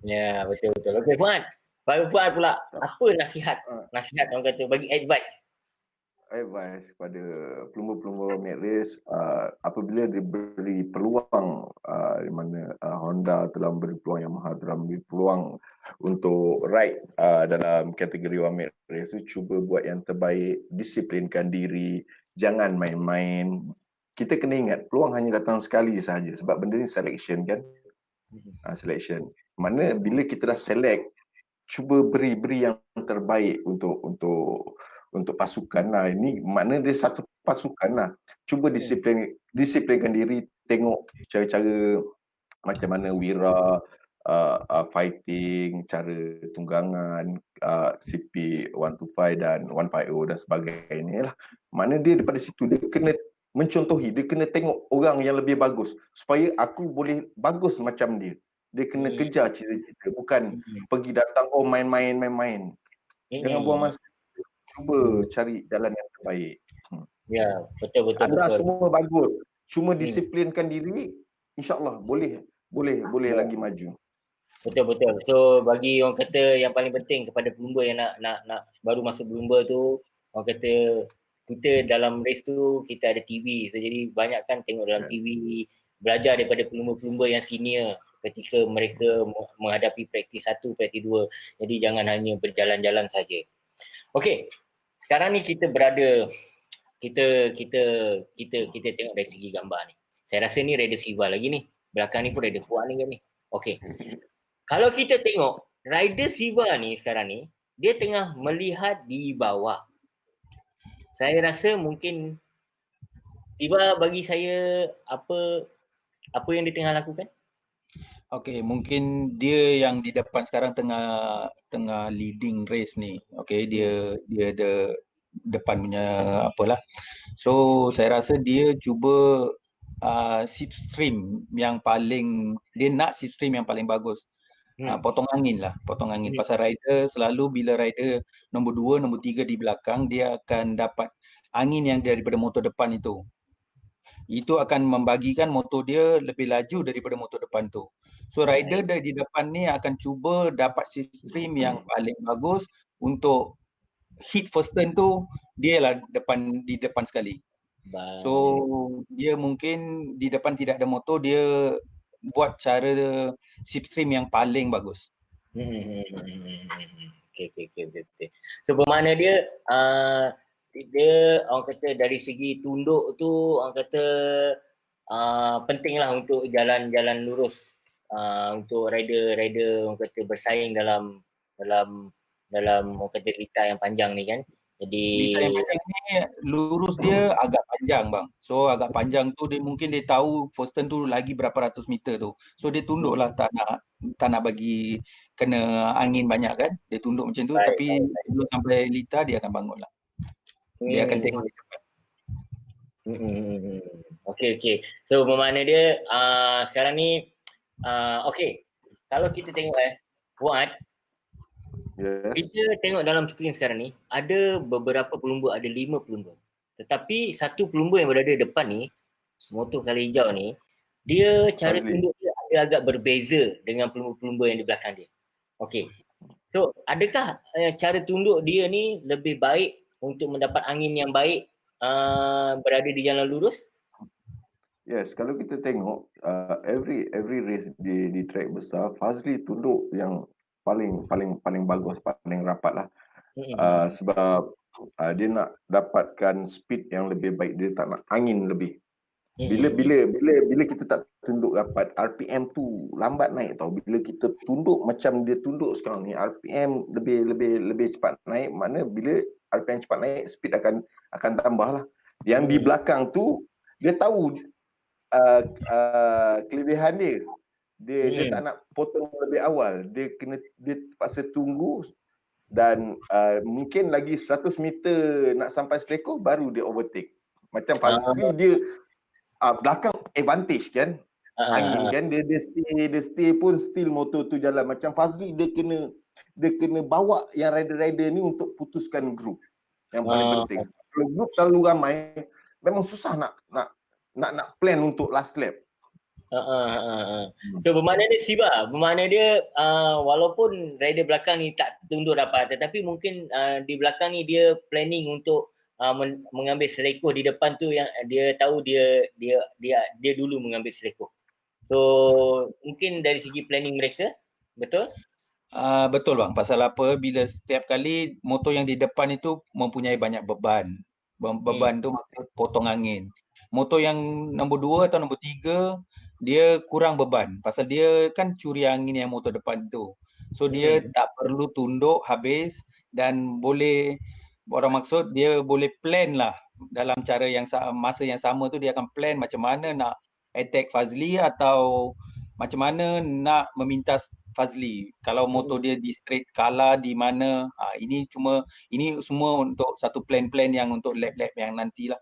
Ya, betul. Okey, Fuad pula, apa nasihat orang kata, bagi advice Kepada pelumba-pelumba Mad Race, apabila diberi peluang di mana Honda telah memberi peluang, Yamaha telah memberi peluang untuk ride dalam kategori One Mad Race, cuba buat yang terbaik, disiplinkan diri, jangan main-main. Kita kena ingat peluang hanya datang sekali sahaja, sebab benda ni selection kan. Selection. Mana bila kita dah select, cuba beri yang terbaik untuk pasukan lah. Ini makna dia satu pasukan lah. Cuba disiplinkan diri, tengok cara-cara macam mana wira, fighting, cara tunggangan, CP 125 dan 150 dan sebagainya lah. Mana dia daripada situ dia kena mencontohi, dia kena tengok orang yang lebih bagus supaya aku boleh bagus macam dia. Dia kena kejar cita-cita, bukan pergi datang main-main. Jangan buang masa. Cuba cari jalan yang terbaik. Ya, betul. Anda semua bagus. Cuma disiplinkan diri, insya-Allah boleh lagi maju. Betul. So bagi orang kata yang paling penting kepada pelumba yang nak baru masuk pelumba tu, orang kata kita dalam race tu kita ada TV. So jadi banyakkan tengok dalam TV, belajar daripada pelumba-pelumba yang senior ketika mereka menghadapi praktis 1, praktis 2. Jadi jangan hanya berjalan-jalan saja. Okey. Sekarang ni kita berada, kita tengok dari segi gambar ni. Saya rasa ni rider Siva lagi ni. Belakang ni pun rider Fuad ni kan ni. Okey. Kalau kita tengok rider Siva ni sekarang ni, dia tengah melihat di bawah. Saya rasa mungkin Siva bagi saya apa yang dia tengah lakukan? Okey, mungkin dia yang di depan sekarang tengah leading race ni. Okey, dia ada depan punya apalah. So saya rasa dia cuba slipstream yang paling, dia nak slipstream yang paling bagus. Potong angin. Pasal rider selalu bila rider nombor 2, nombor 3 di belakang, dia akan dapat angin yang daripada motor depan itu. Itu akan membagikan motor dia lebih laju daripada motor depan tu. So rider dari depan ni akan cuba dapat slipstream yang paling bagus untuk hit first turn tu, dia lah di depan sekali. So dia mungkin di depan tidak ada motor, dia buat cara slipstream yang paling bagus. Okay, betul. So bermakna dia orang kata dari segi tunduk tu orang kata pentinglah untuk jalan-jalan lurus untuk rider orang kata bersaing dalam orang kata lita yang panjang ni kan. Jadi Lita yang panjang ni lurus dia agak panjang bang. So agak panjang tu dia mungkin dia tahu first turn tu lagi berapa ratus meter tu. So dia tunduk lah tak nak bagi kena angin banyak kan. Dia tunduk macam tu baik, tapi sebelum sampai lita dia akan bangun lah. Dia akan tengok di depan. Okay. So bermakna dia sekarang ni okay. Kalau kita tengok Fuad, Yes. kita tengok dalam skrin sekarang ni ada beberapa pelumba, ada 5 pelumba. Tetapi satu pelumba yang berada depan ni, motor kala hijau ni, dia cara Fazli. tunduk dia ada agak berbeza dengan pelumba-pelumba yang di belakang dia. Okay. So adakah cara tunduk dia ni lebih baik untuk mendapat angin yang baik berada di jalan lurus? Yes, kalau kita tengok every race di track besar, Fazli tunduk yang paling bagus, paling rapat lah. Sebab dia nak dapatkan speed yang lebih baik, dia tak nak angin lebih. Bila kita tak tunduk rapat, RPM tu lambat naik tau. Bila kita tunduk macam dia tunduk sekarang ni, RPM lebih cepat naik. Makna bila RPM cepat naik, speed akan tambah lah. Yang di belakang tu dia tahu kelebihan dia. Dia tak nak potong lebih awal. Dia terpaksa tunggu dan mungkin lagi 100 meter nak sampai selekoh baru dia overtake. Macam Fazli dia belakang advantage kan. Angin kan dia stay pun still motor tu jalan. Macam Fazli dia kena bawa yang rider-rider ni untuk putuskan group. Yang paling penting. Kalau group terlalu ramai memang susah nak plan untuk last lap. So bermakna dia bermakna dia walaupun rider belakang ni tak tunduk dapat, tetapi mungkin di belakang ni dia planning untuk mengambil selekoh di depan tu yang dia tahu dia dulu mengambil selekoh. So mungkin dari segi planning mereka, betul? Betul bang, pasal apa, bila setiap kali motor yang di depan itu mempunyai banyak beban. Beban tu maksud potong angin. Motor yang nombor 2 atau nombor 3 dia kurang beban pasal dia kan curi angin yang motor depan tu. So dia tak perlu tunduk habis dan boleh, orang maksud dia boleh plan lah dalam cara yang masa yang sama tu dia akan plan macam mana nak attack Fazli atau macam mana nak memintas Fazli. Kalau motor dia di straight kalah di mana, ini semua untuk satu plan-plan yang untuk lap-lap yang nantilah.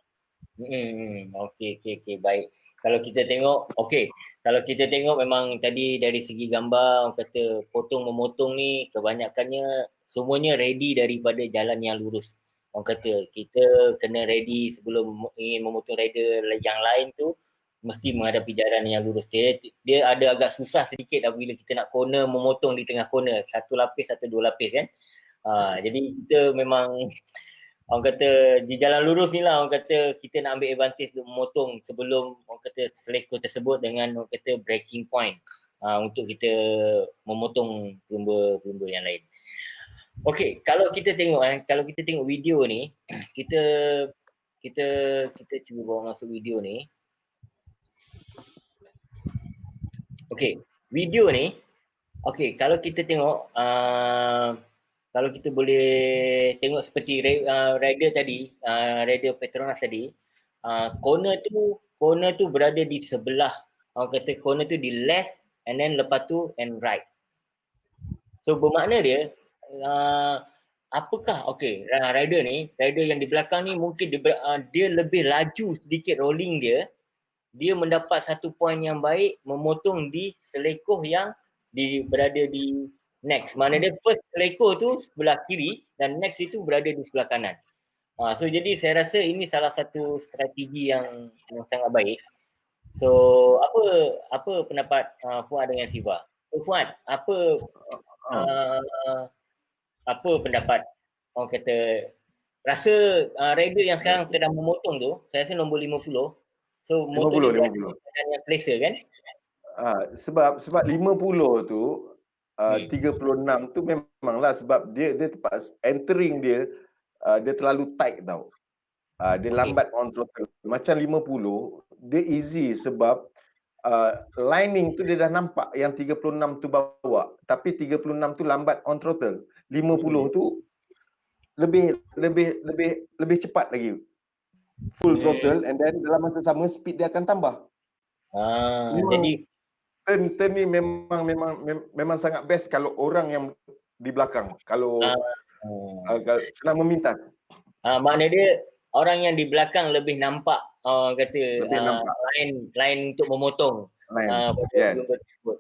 Okay, baik. Kalau kita tengok memang tadi dari segi gambar orang kata potong memotong ni kebanyakannya semuanya ready daripada jalan yang lurus. Orang kata kita kena ready sebelum ingin memotong rider yang lain tu mesti menghadapi jalan yang lurus. Dia ada agak susah sedikit apabila kita nak corner memotong di tengah corner, satu lapis atau 2 lapis kan. Jadi kita memang orang kata di jalan lurus ni lah orang kata kita nak ambil advantage untuk memotong sebelum orang kata selekoh tersebut dengan orang kata breaking point untuk kita memotong pelumba yang lain. Okey, kalau kita tengok video ni, kita cuba bawa masuk video ni. Okey, video ni kalau kita tengok kalau kita boleh tengok seperti rider tadi, rider Petronas tadi, corner tu berada di sebelah, orang kata corner tu di left and then lepas tu and right. So bermakna dia apakah rider yang di belakang ni mungkin dia lebih laju sedikit rolling dia mendapat satu poin yang baik memotong di selekoh yang berada di next. Mana dia first selekoh tu sebelah kiri dan next itu berada di sebelah kanan. So jadi saya rasa ini salah satu strategi yang sangat baik. So apa pendapat Fuad dengan Siva? So Fuad, apa pendapat orang kata rasa rider yang sekarang sedang memotong tu, saya rasa nombor 50. So motor 50 yang selesa kan? Sebab 50 tu 36 tu memanglah sebab dia tempat entering dia dia terlalu tight tau. Dia lambat on throttle. Macam 50 dia easy sebab lining tu dia dah nampak yang 36 tu bawa, tapi 36 tu lambat on throttle. 50 tu lebih cepat lagi. Full throttle, and then dalam masa sama speed dia akan tambah. Jadi turn ni memang sangat best kalau orang yang di belakang. Kalau senang meminta. makna dia orang yang di belakang lebih nampak kata Lebih nampak. lain untuk memotong pada Yes. pelumba tersebut.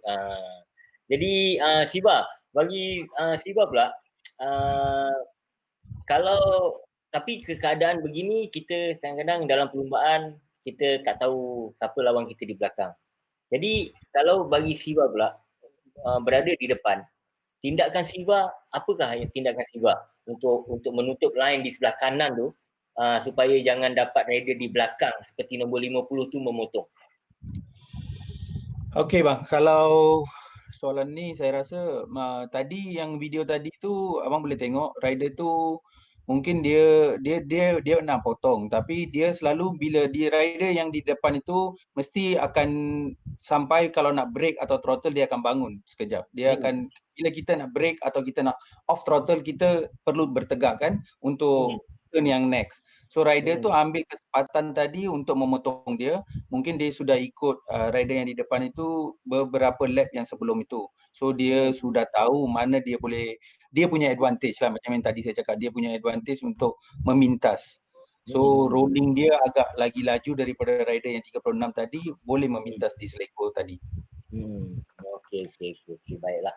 Jadi Siva, bagi Siva pula kalau tapi keadaan begini, kita kadang-kadang dalam perlumbaan kita tak tahu siapa lawan kita di belakang. Jadi kalau bagi Siva pula berada di depan, tindakan Siva, apakah tindakan Siva untuk menutup line di sebelah kanan tu supaya jangan dapat rider di belakang seperti nombor 50 tu memotong? Okey bang, kalau soalan ni saya rasa tadi yang video tadi tu abang boleh tengok rider tu mungkin dia nak potong, tapi dia selalu bila dia rider yang di depan itu mesti akan sampai kalau nak brake atau throttle dia akan bangun sekejap. Dia akan bila kita nak brake atau kita nak off throttle, kita perlu bertegak kan untuk turn yang next. So rider tu ambil kesempatan tadi untuk memotong dia. Mungkin dia sudah ikut rider yang di depan itu beberapa lap yang sebelum itu. So dia sudah tahu mana dia punya advantage lah, macam yang tadi saya cakap, dia punya advantage untuk memintas. So rolling dia agak lagi laju daripada rider yang 36 tadi, boleh memintas di selekor tadi. Okey, baiklah.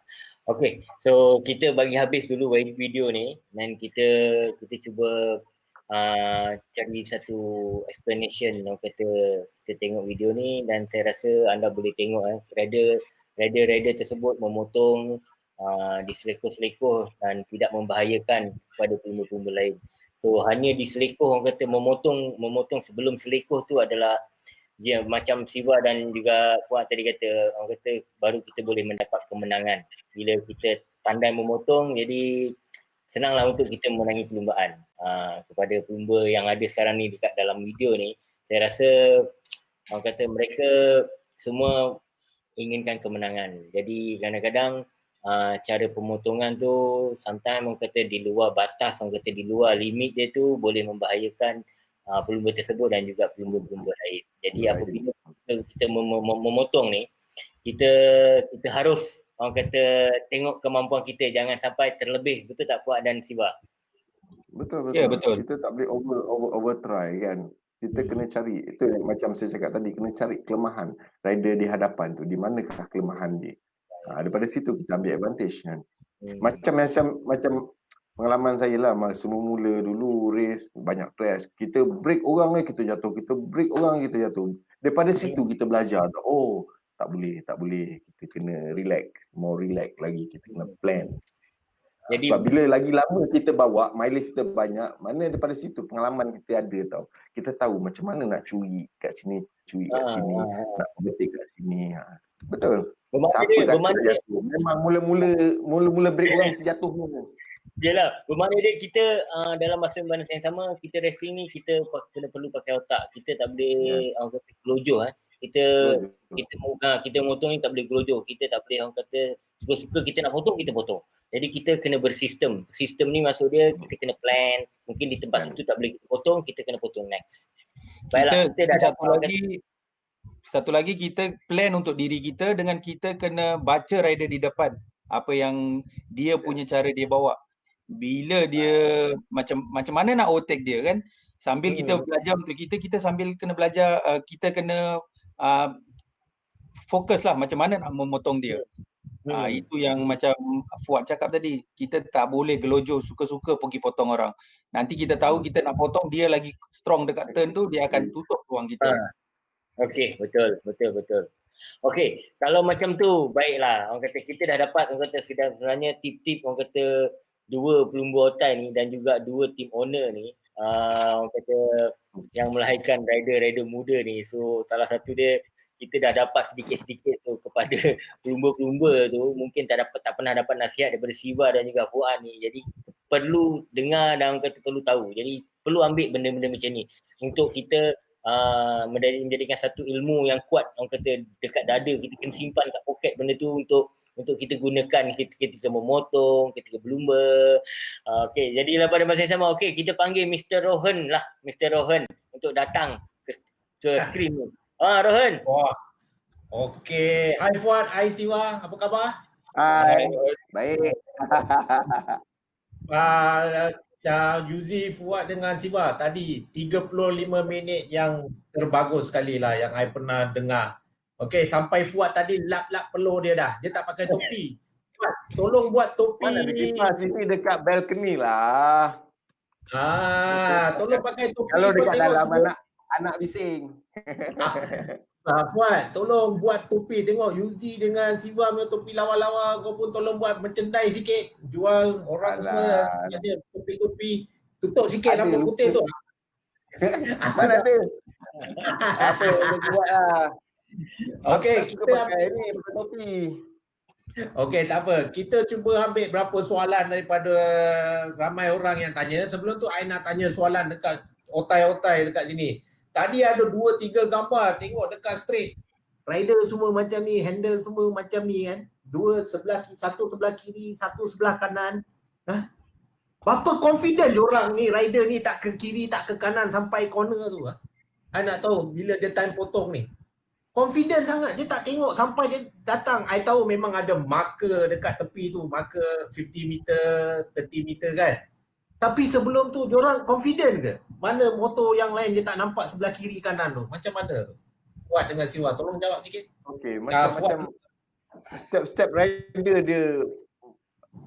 Okey, so kita bagi habis dulu video ni dan kita cuba cari satu explanation. Orang kata kita tengok video ni dan saya rasa anda boleh tengok rider tersebut memotong di selekor-selekor dan tidak membahayakan kepada pelumba-pelumba lain. So hanya di selekor, orang kata memotong sebelum selekor tu adalah dia macam Siva dan juga Puan tadi kata, orang kata baru kita boleh mendapat kemenangan. Bila kita pandai memotong, jadi senanglah untuk kita memenangi perlumbaan. Kepada pelumba yang ada sekarang ni dekat dalam video ni, saya rasa orang kata mereka semua inginkan kemenangan. Jadi kadang-kadang cara pemotongan tu sometimes orang kata di luar batas, orang kata di luar limit dia tu boleh membahayakan pelumba tersebut dan juga pelumba-pelumba lain. Jadi apabila kita memotong ni, kita harus orang kata tengok kemampuan kita, jangan sampai terlebih. Betul tak Fuad dan Siva? Betul. Ya, betul. Kita tak boleh over try kan. Kita kena cari, itu yang macam saya cakap tadi, kena cari kelemahan rider di hadapan tu, di manakah kelemahan dia. Daripada situ kita ambil advantage kan. Macam pengalaman saya lah, masa mula dulu race banyak crash, kita break orang kita jatuh, kita break orang kita jatuh. Daripada situ kita belajar, oh tak boleh, kita kena relax, more relax lagi, kita kena plan. Jadi, sebab bila lagi lama kita bawa, mileage kita banyak, mana daripada situ pengalaman kita ada tau. Kita tahu macam mana nak curi kat sini, curi kat sini, nak overtake kat sini. Betul. Siapa kata jatuh? Memang mula-mula break orang mesti jatuh pun. Yelah, bermakna dia kita dalam masa yang sama, kita racing ni kita perlu pakai otak. Kita tak boleh orang kata gelojoh. Kita motong ni tak boleh gelojoh. Kita tak boleh orang kata suka-suka kita nak potong, kita potong. Jadi kita kena bersistem. Sistem ni maksud dia kita kena plan. Mungkin di tempat situ tak boleh kita potong, kita kena potong next. Baiklah, kita dah satu lagi kita plan untuk diri kita dengan kita kena baca rider di depan. Apa yang dia punya cara dia bawa. Bila dia macam mana nak overtake dia kan. Sambil kita belajar untuk kita sambil kena belajar, kita kena fokus lah macam mana nak memotong dia. Itu yang macam Fuad cakap tadi, kita tak boleh gelojoh suka-suka pergi potong orang. Nanti kita tahu kita nak potong, dia lagi strong dekat turn tu, dia akan tutup ruang kita. Okey, betul. Okey, kalau macam tu baiklah. Orang kata kita dah dapat, orang kata sebenarnya tip-tip orang kata dua pelumba otai ni dan juga dua team owner ni, orang kata yang melahirkan rider muda ni. So salah satu dia kita dah dapat sedikit-sedikit tu kepada pelumba-pelumba tu, mungkin tak pernah dapat nasihat daripada Siva dan juga Fuad ni. Jadi perlu dengar dan kata perlu tahu. Jadi perlu ambil benda-benda macam ni untuk kita menjadikan satu ilmu yang kuat, orang kata dekat dada, kita kena simpan kat poket benda tu untuk kita gunakan ketika memotong, ketika berlumba. Okey, jadilah pada masa yang sama, okey, kita panggil Mr. Rohan lah, Mr. Rohan untuk datang ke skrin ni. Rohan. Wah. Okey. Hai Fuad, hai Siva, apa khabar? Hai, baik. Yuzi, Fuad dengan Siva tadi 35 minit yang terbagus sekali lah yang I pernah dengar. Okey, sampai Fuad tadi lap-lap peluh dia dah. Dia tak pakai topi. Fuad, tolong buat topi. Mana ada kipas sini dekat balcony lah. Tolong pakai topi. Kalau dekat dalam semua. anak bising. Fuad, tolong buat topi. Tengok Yuzi dengan Siva punya topi lawa-lawa. Kau pun tolong buat merchandise sikit. Jual orang semua. Ada topi-topi. Tutup sikit rambut putih tu. Mana ada? Apa yang boleh buat lah. Okey, kita pakai ni pakai topi. Okey, tak apa. Kita cuba ambil berapa soalan daripada ramai orang yang tanya. Sebelum tu, I nak tanya soalan dekat otai-otai dekat sini. Tadi ada 2-3 gambar, tengok dekat straight. Rider semua macam ni, handle semua macam ni kan. Satu sebelah kiri, satu sebelah kanan. Berapa confident diorang ni, rider ni tak ke kiri, tak ke kanan sampai corner tu. I nak tahu bila dia time potong ni. Confident sangat, dia tak tengok sampai dia datang. I tahu memang ada marker dekat tepi tu, marker 50 meter, 30 meter kan. Tapi sebelum tu, diorang confident ke? Mana motor yang lain dia tak nampak sebelah kiri kanan tu? Macam mana tu? Fuad dengan Siva, tolong jawab sikit. Okey, macam step rider dia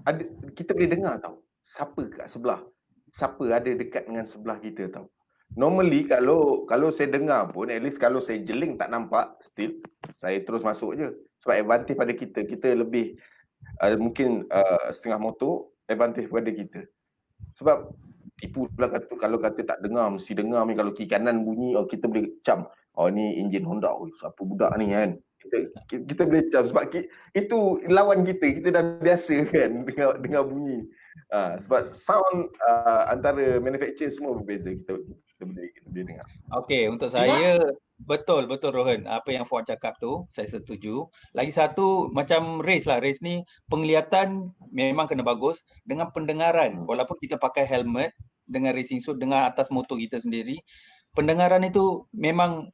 ada, kita boleh dengar tau. Siapa kat sebelah? Siapa ada dekat dengan sebelah kita tau. Normally kalau saya dengar pun, at least kalau saya jeling tak nampak, still saya terus masuk je. Sebab advantage pada kita lebih mungkin setengah motor advantage pada kita. Sebab tipu pula kata kalau kata tak dengar, mesti dengar ni kalau kiri kanan bunyi, kita boleh cam. Ni enjin Honda. Siapa budak ni kan. Kita boleh cam sebab itu lawan kita dah biasa kan dengar bunyi. Sebab sound antara manufacturer semua berbeza, kita boleh dengar. Okey, untuk saya betul Rohan, apa yang Fuad cakap tu saya setuju. Lagi satu macam race lah, race ni penglihatan memang kena bagus dengan pendengaran. Walaupun kita pakai helmet dengan racing suit dengan atas motor kita sendiri, pendengaran itu memang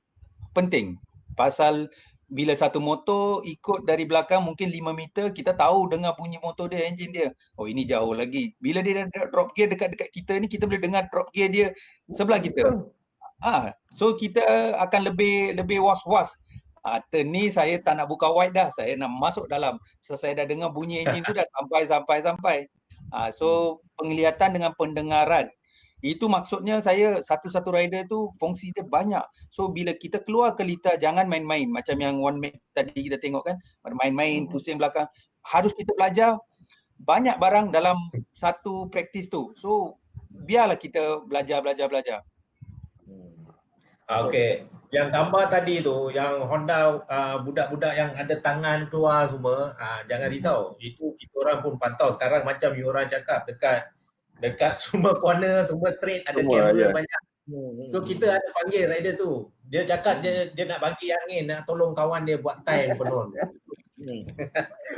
penting. Pasal bila satu motor ikut dari belakang mungkin 5 meter, kita tahu dengar bunyi motor dia, enjin dia. Ini jauh lagi. Bila dia drop gear dekat kita ni, kita boleh dengar drop gear dia sebelah kita. So kita akan lebih was-was. Turn ni saya tak nak buka wide dah, saya nak masuk dalam. So saya dah dengar bunyi enjin tu dah sampai. So penglihatan dengan pendengaran. Itu maksudnya saya satu-satu rider tu fungsi dia banyak. So bila kita keluar ke litar, jangan main-main. Macam yang one mate tadi kita tengok kan, main-main pusing belakang. Harus kita belajar banyak barang dalam satu praktis tu. So biarlah kita belajar. Okey, yang gambar tadi tu, yang Honda budak-budak yang ada tangan keluar semua, jangan risau. Itu kita orang pun pantau. Sekarang macam you orang cakap, dekat semua corner, semua straight ada kamera banyak. So kita ada panggil rider tu. Dia cakap dia nak bagi angin, nak tolong kawan dia buat time penuh.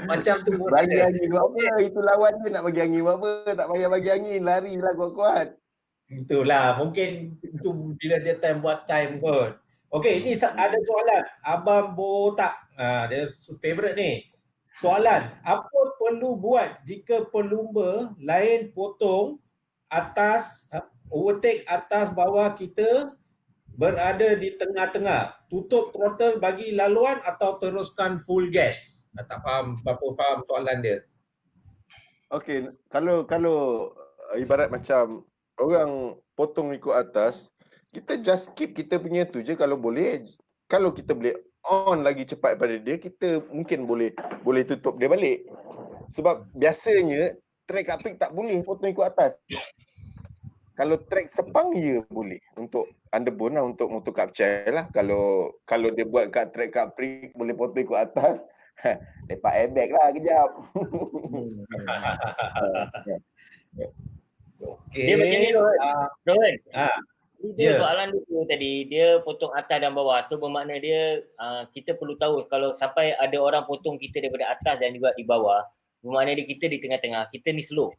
Macam tu. Bagi angin buat apa? Itu lawan dia nak bagi angin buat apa? Tak payah bagi angin, larilah kuat-kuat. Itulah, mungkin itu bila dia time buat time kot. Okey, ini ada soalan. Abang Botak, dia favorite ni. Soalan, apa perlu buat jika pelumba lain potong atas, overtake atas bawah kita berada di tengah-tengah? Tutup throttle bagi laluan atau teruskan full gas? Tak faham, berapa faham soalan dia. Okey, kalau ibarat macam orang potong ikut atas, kita just keep kita punya tu je kalau boleh. Kalau kita boleh on lagi cepat pada dia, kita mungkin boleh tutup dia balik. Sebab biasanya track uppick tak boleh potong ikut atas. kalau track Sepang ya boleh untuk underbone lah, untuk motor Kapcai lah. Kalau dia buat kat track Capri boleh potong ikut atas. Lepak airbag lah kejap. Dia macam ni Okey. Rohan. Ah, Dia ya. soalan dia tadi, dia potong atas dan bawah. So bermakna dia kita perlu tahu kalau sampai ada orang potong kita daripada atas dan juga di bawah, bermakna dia kita di tengah-tengah. Kita ni slow.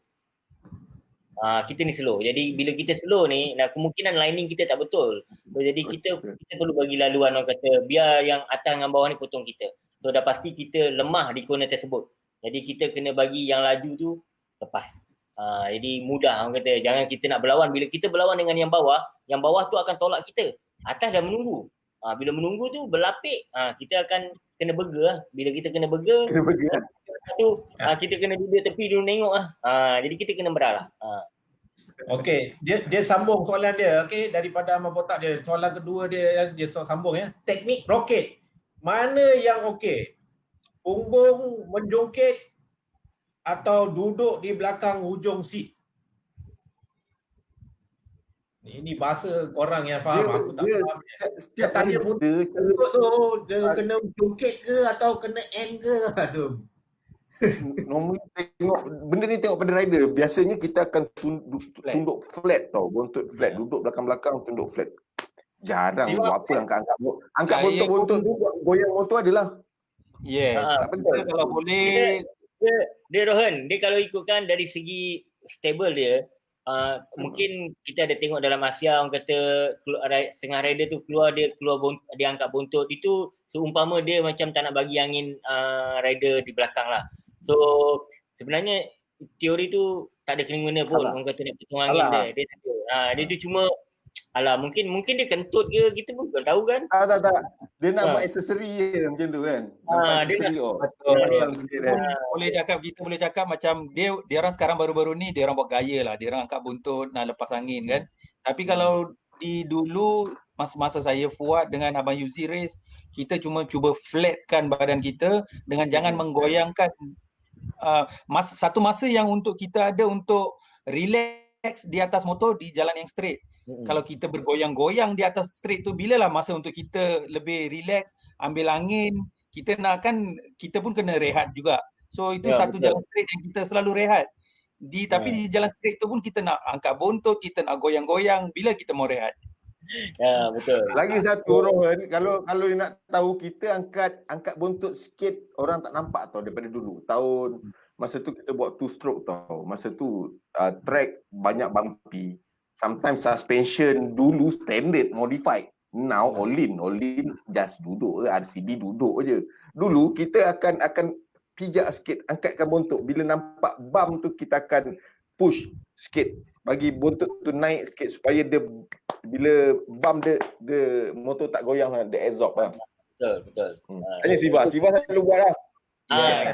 Kita ni slow. Jadi bila kita slow ni, kemungkinan lining kita tak betul. So jadi kita perlu bagi laluan, orang kata biar yang atas dengan bawah ni potong kita. So dah pasti kita lemah di corner tersebut. Jadi kita kena bagi yang laju tu lepas. Jadi mudah, orang kata jangan kita nak berlawan. Bila kita berlawan dengan yang bawah tu akan tolak kita. Atas dah menunggu. Bila menunggu tu berlapik, kita akan kena burger lah. Bila kita kena burger, kita kena duduk tepi dulu tengok lah. Jadi kita kena berah lah. Okey, dia sambung soalan dia. Okey, daripada Ahmad Botak dia. Soalan kedua dia sambung ya. Teknik roket. Mana yang okey? Punggung menjongkit atau duduk di belakang hujung seat? Ini bahasa korang yang faham, aku tak faham. Dia tanya buntut tu, dia kena jongkit ke atau kena end ke? Aduh. Normally tengok benda ni, tengok pada rider. Biasanya kita akan tunduk flat tau, buntut flat, duduk belakang-belakang tunduk flat. Jarang buat apa angkat buntut-buntut tu goyang motor adalah. Yes. Tak betul. Kalau boleh Dia Rohan, dia kalau ikutkan dari segi stable dia, mungkin kita ada tengok dalam Asia, orang kata setengah rider tu keluar dia angkat buntut, itu seumpama dia macam tak nak bagi angin rider di belakang lah. So sebenarnya teori tu tak ada kena-mengena pun, orang kata nak potong angin dia tu cuma mungkin dia kentut ke, kita pun bukan tahu kan. Tak. Dia nak buat aksesori je macam tu kan. Aksesori kita boleh cakap macam dia orang sekarang baru-baru ni dia orang buat gaya lah. Dia orang angkat buntut nak lepas angin kan. Tapi kalau di dulu masa saya Fuad dengan Abang Yuzi race, kita cuba flatkan badan kita dengan jangan menggoyangkan. Satu masa yang untuk kita ada untuk relax di atas motor di jalan yang straight. Kalau kita bergoyang-goyang di atas straight tu, bilalah masa untuk kita lebih relax, ambil angin, kita pun kena rehat juga. So itu satu betul. Jalan straight yang kita selalu rehat. Tapi di jalan straight tu pun kita nak angkat buntut, kita nak goyang-goyang, bila kita mau rehat. Betul. Lagi satu Rohan, kalau nak tahu, kita angkat buntut sikit, orang tak nampak tau daripada dulu. Masa tu kita buat 2 stroke tau. Masa tu track banyak bumpy. Sometimes suspension dulu standard modified. Now all in just duduk, RCB duduk je. Dulu kita akan pijak sikit, angkatkan buntut. Bila nampak bump tu kita akan push sikit, bagi buntut tu naik sikit supaya dia bila bump dia motor tak goyang, dia absorb lah. Betul. Tanya Siva selalu buat lah.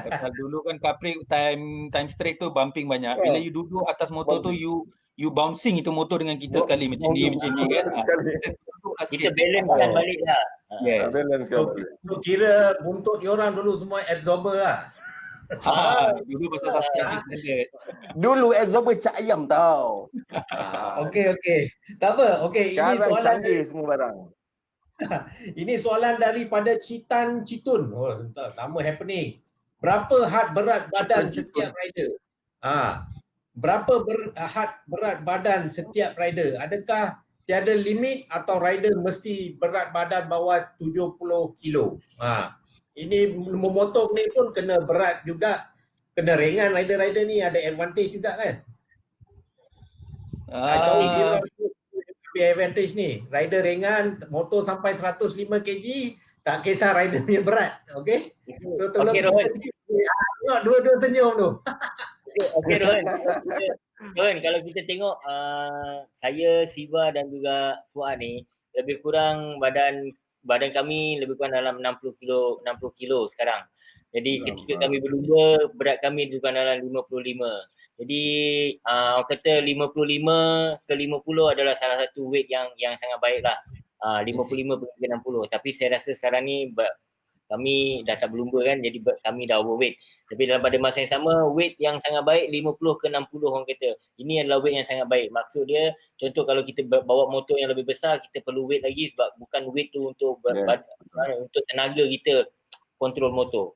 Pasal dulu kan Capri time straight tu bumping banyak. Bila you duduk atas motor tu, you bouncing itu motor dengan kita sekali macam ni kan. Kita balance balik lah. Balance so kira buntut diorang dulu semua absorber lah. Dulu pasal suspension standard. Dulu absorber cak ayam tau. Okey. Tak apa. Okey, ini sekarang soalan canggih semua barang. Ini soalan daripada Citan Citun. Nama happening. Berapa had berat badan setiap rider? Berapa berat badan setiap rider? Adakah tiada limit atau rider mesti berat badan bawah 70 kilo? Ini memotong ni pun kena berat juga. Kena ringan, rider-rider ni ada advantage juga kan? Atau dia advantage ni. Rider ringan, motor sampai 105 kg, tak kisah rider punya berat. Okey? So tolong dua-dua senyum tu. Okey Rohan, kalau kita tengok saya, Siva dan juga Fuad ni lebih kurang badan kami lebih kurang dalam 60 kilo sekarang. Jadi ketika kami berlumba, berat kami lebih kurang dalam 55. Jadi orang kata 55 ke 50 adalah salah satu weight yang sangat baik lah. 55 ke 60. Tapi saya rasa sekarang ni kami dah tak berlumba kan, jadi kami dah overweight. Tapi dalam pada masa yang sama, weight yang sangat baik 50 ke 60 orang kata. Ini adalah weight yang sangat baik. Maksud dia, contoh kalau kita bawa motor yang lebih besar, kita perlu weight lagi sebab bukan weight tu untuk untuk tenaga kita kontrol motor.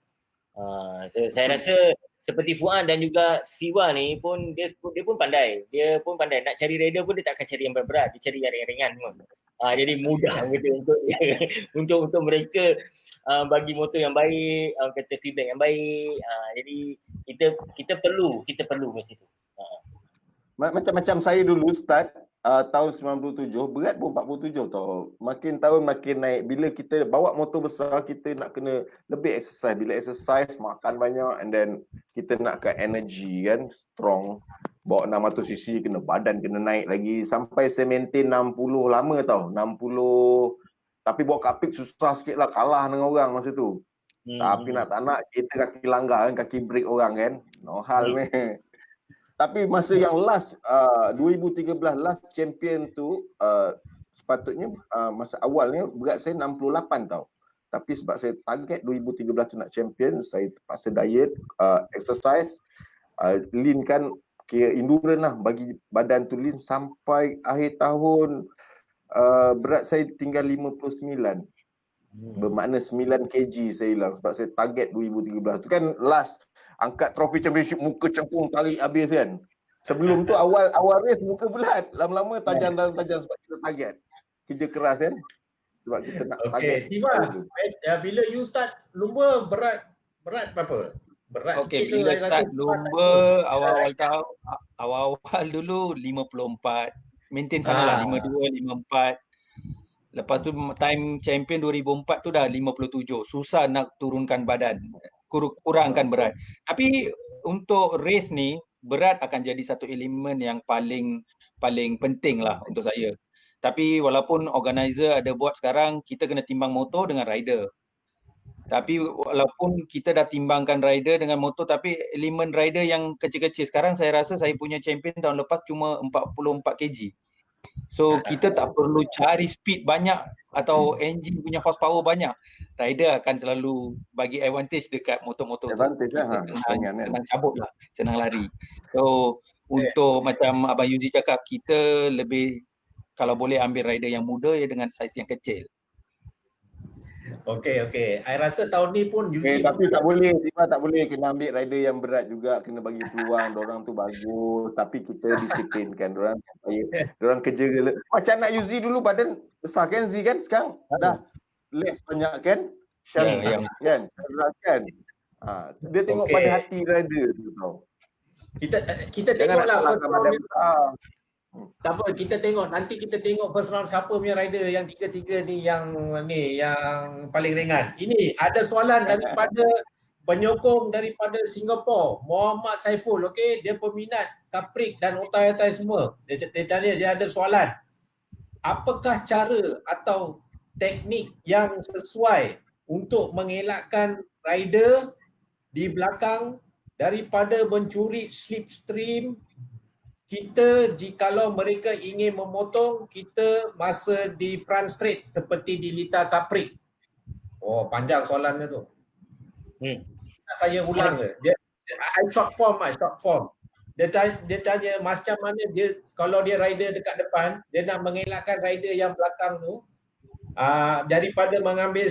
Saya rasa seperti Fuad dan juga Siwa ni pun dia pun pandai. Dia pun pandai nak cari rider pun dia tak akan cari yang berat-berat, dia cari yang ringan-ringan semua. Jadi mudah gitu untuk mereka bagi motor yang baik, kata feedback yang baik. Jadi kita perlu macam tu. Macam saya dulu start tahun 97, berat pun 47 tau. Makin tahun makin naik. Bila kita bawa motor besar, kita nak kena lebih exercise. Bila exercise, makan banyak and then kita nakkan energy kan, strong. Bawa 600cc, kena badan kena naik lagi. Sampai saya maintain 60 lama tau. 60. Tapi bawa kapik susah sikit lah, kalah dengan orang masa tu. Tapi nak tak nak, kita kaki langgar kan, kaki break orang kan. No hal meh. Tapi masa yang last 2013 last champion tu sepatutnya masa awalnya berat saya 68 tau. Tapi sebab saya target 2013 tu nak champion, saya terpaksa diet, exercise, lean kan, kira endurance lah, bagi badan tu lean sampai akhir tahun berat saya tinggal 59. Bermakna 9 kg saya hilang sebab saya target 2013 tu kan last angkat trofi championship, muka cengkung tarik habis kan. Sebelum tu awal race muka bulat, lama-lama tajam sebab kita target. Kerja keras kan. Sebab kita nak target. Siva, bila you start lumba berat berapa? Berat Okey, sikit bila ke, start rasa lumba awal dulu 54. Maintain sanalah 52, 54. Lepas tu time champion 2004 tu dah 57. Susah nak turunkan badan, kurangkan berat. Tapi untuk race ni, berat akan jadi satu elemen yang paling penting lah untuk saya. Tapi walaupun organizer ada buat sekarang, kita kena timbang motor dengan rider. Tapi walaupun kita dah timbangkan rider dengan motor, tapi elemen rider yang kecil-kecil, sekarang saya rasa saya punya champion tahun lepas cuma 44 kg. So kita tak perlu cari speed banyak atau engine punya horsepower banyak. Rider akan selalu bagi advantage dekat motor-motor tu. Advantage lah. Senang cabut lah, senang lari. So untuk macam Abang Yuzi cakap, kita lebih kalau boleh ambil rider yang muda ya dengan saiz yang kecil. Okey. I rasa tahun ni pun Tapi tak boleh, Tiba tak boleh kena ambil rider yang berat juga, kena bagi peluang. Diorang tu bagus, tapi kita disiplinkan diorang supaya diorang kerja macam anak Yuzi dulu badan besar kan, Z kan, sekarang dah less banyak kan, Syazri kan, kan. Dia tengok pada hati rider tu tau. Kita tengoklah first round. Tak apa, nanti kita tengok first round siapa punya rider yang tiga-tiga ni yang paling ringan. Ini ada soalan daripada penyokong daripada Singapura, Muhammad Saiful. Okey, dia peminat kaprik dan otai-otai semua. Dia ada soalan. Apakah cara atau teknik yang sesuai untuk mengelakkan rider di belakang daripada mencuri slipstream kita jikalau mereka ingin memotong kita masa di front straight seperti di Lita Capri? Oh, panjang soalannya tu. Saya ulang ke? Short form. Dia tanya macam mana dia kalau dia rider dekat depan, dia nak mengelakkan rider yang belakang tu daripada mengambil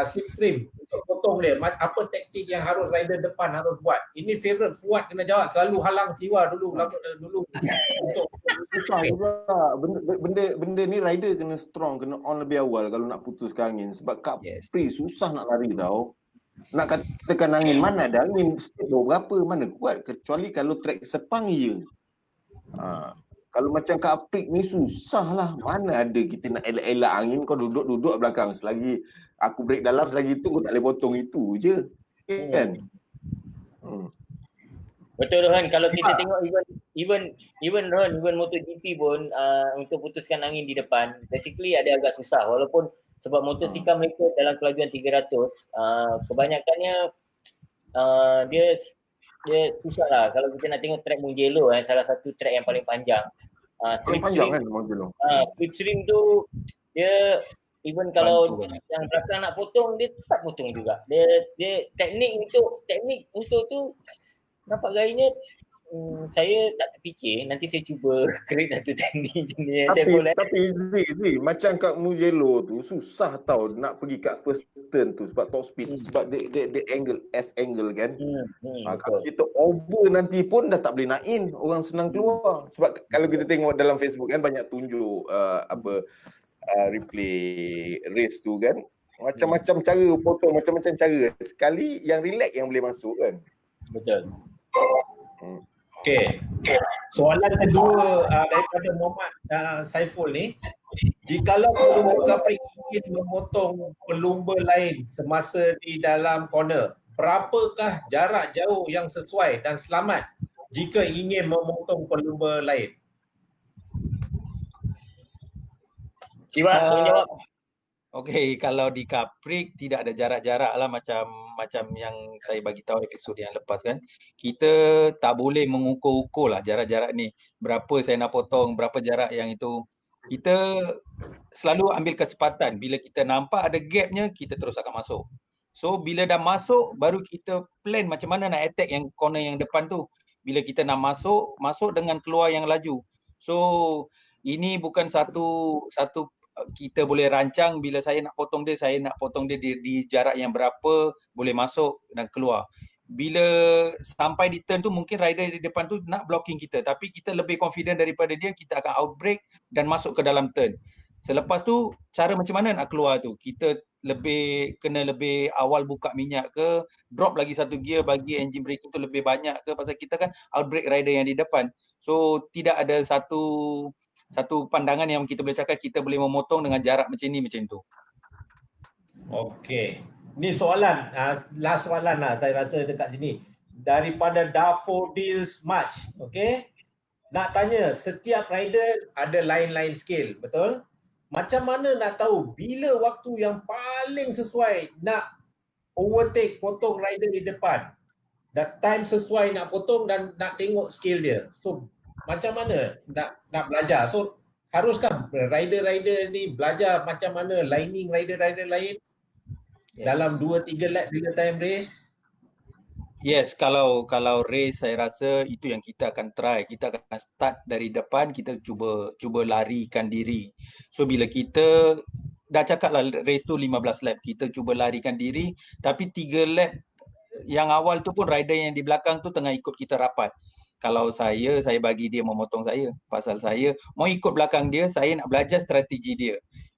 slipstream untuk potong dia. Apa taktik yang harus rider depan harus buat? Ini favorite Fuad kena jawab, selalu halang Siwa dulu untuk susah juga. Benda ni rider kena strong, kena on lebih awal kalau nak putuskan angin. Sebab Capri susah nak lari tau. Nak katakan angin, mana ada angin, speed berapa, mana kuat, kecuali kalau track Sepang je. Kalau macam Capri ni susah lah. Mana ada kita nak elak-elak angin, kau duduk belakang. Selagi aku break dalam, selagi itu kau tak boleh potong, itu je. Kan? Betul Rohan, kalau kita tengok even MotoGP pun untuk putuskan angin di depan, basically ada agak susah. Walaupun sebab motosikal mereka dalam kelajuan 300, kebanyakannya dia susah lah. Kalau kita nak tengok track Mugello, salah satu track yang paling panjang. Paling panjang kan Mugello. Slipstream tu dia even kalau Bantu banyak. yang belakang nak potong, dia tak potong juga. Dia teknik untuk tu nampak gayanya saya tak terfikir. Nanti saya cuba create satu teknik macam ni. Tapi Zee, macam kat Mugello tu susah tau nak pergi kat first turn tu sebab top speed, sebab dia angle S angle kan. Kalau betul. kita over nanti pun dah tak boleh nak in, orang senang keluar. Sebab kalau kita tengok dalam Facebook kan banyak tunjuk replay race tu kan. Macam-macam cara potong, macam-macam cara. Sekali yang relax yang boleh masuk kan. Betul. Okey. Soalan kedua daripada Muhammad Saiful ni, jikalau pelumba kaprik ingin memotong pelumba lain semasa di dalam corner, berapakah jarak jauh yang sesuai dan selamat jika ingin memotong pelumba lain? Siva, tolong jawab. Okey, kalau di kaprik tidak ada jarak-jarak lah macam yang saya bagi tahu episod yang lepas kan. Kita tak boleh mengukur-ukur lah jarak-jarak ni. Berapa saya nak potong, berapa jarak yang itu. Kita selalu ambil kesempatan. Bila kita nampak ada gapnya, kita terus akan masuk. So bila dah masuk, baru kita plan macam mana nak attack yang corner yang depan tu. Bila kita nak masuk dengan keluar yang laju. So ini bukan satu kita boleh rancang bila saya nak potong dia di jarak yang berapa boleh masuk dan keluar. Bila sampai di turn tu mungkin rider di depan tu nak blocking kita, tapi kita lebih confident daripada dia, kita akan outbreak dan masuk ke dalam turn. Selepas tu cara macam mana nak keluar tu, kita kena lebih awal buka minyak ke, drop lagi satu gear bagi engine braking tu lebih banyak ke, pasal kita kan outbreak rider yang di depan. So tidak ada satu pandangan yang kita boleh cakap kita boleh memotong dengan jarak macam tu. Okey. Ni soalan, last soalan lah saya rasa dekat sini. Daripada Daffodils March, okey. Nak tanya, setiap rider ada line scale, betul? Macam mana nak tahu bila waktu yang paling sesuai nak overtake, potong rider di depan? Dan time sesuai nak potong dan nak tengok skill dia. So macam mana nak belajar? So haruskah rider-rider ni belajar macam mana lining rider-rider lain dalam 2-3 lap bila time race? Yes, kalau race saya rasa itu yang kita akan try. Kita akan start dari depan, kita cuba larikan diri. So bila kita dah cakap lah race tu 15 lap, kita cuba larikan diri, tapi 3 lap yang awal tu pun rider yang di belakang tu tengah ikut kita rapat. Kalau saya bagi dia memotong saya. Pasal saya mau ikut belakang dia, saya nak belajar strategi dia.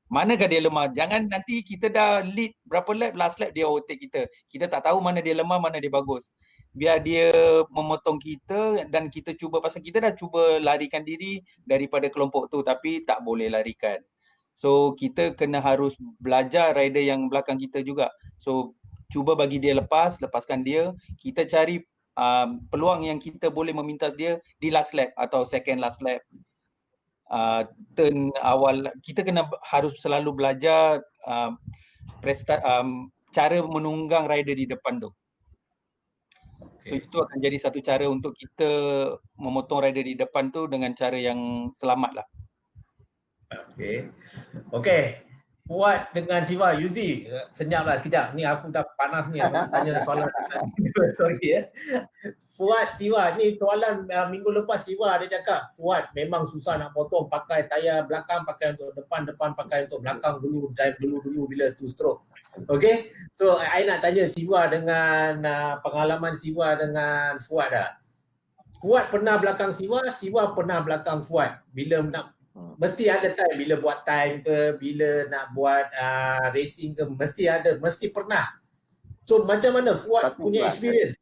Manakah dia lemah? Jangan nanti kita dah lead berapa lap, last lap dia overtake kita. Kita tak tahu mana dia lemah, mana dia bagus. Biar dia memotong kita dan kita cuba, pasal kita dah cuba larikan diri daripada kelompok tu tapi tak boleh larikan. So kita harus belajar rider yang belakang kita juga. So cuba bagi dia lepaskan dia. Kita cari peluang yang kita boleh memintas dia di last lap atau second last lap. Turn awal kita harus selalu belajar cara menunggang rider di depan tu. So itu akan jadi satu cara untuk kita memotong rider di depan tu dengan cara yang selamat lah. Okey. Fuad dengan Siva, Yuzi, senyaplah sekejap. Ni aku dah panas ni, aku nak tanya soalan. Sorry ya. Fuad, Siva, ni soalan minggu lepas Siva ada cakap, Fuad memang susah nak potong, pakai tayar belakang, pakai untuk depan pakai untuk belakang dulu, drive dulu bila two stroke. Okey. So, I nak tanya Siva dengan pengalaman Siva dengan Fuad dah. Fuad pernah belakang Siva pernah belakang Fuad. Bila nak mesti ada time, bila buat time ke, bila nak buat racing ke, mesti pernah. So macam mana Fuad punya experience?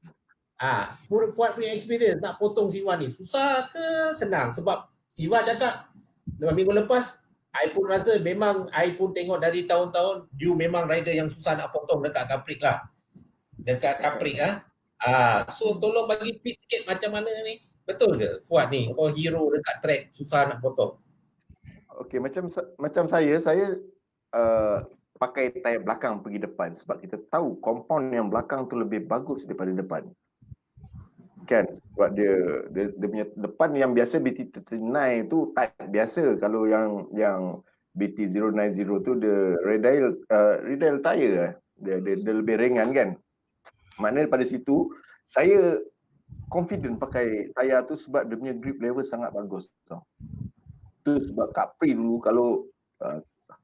Fuad punya experience nak potong Siva ni susah ke senang? Sebab Siva cakap minggu lepas, I pun rasa memang I pun tengok dari tahun-tahun you memang rider yang susah nak potong dekat Kaprik lah. Dekat Kaprik so tolong bagi tip sikit macam mana ni? Betul ke Fuad ni kau hero dekat track susah nak potong? Okey, macam saya pakai tayar belakang pergi depan sebab kita tahu compound yang belakang tu lebih bagus daripada depan. Kan? Sebab dia punya depan yang biasa BT39 tu tight biasa. Kalau yang BT090 tu dia radial tire dia lebih ringan kan. Maknanya pada situ saya confident pakai tayar tu sebab dia punya grip level sangat bagus tau. Tu sebab Capri dulu kalau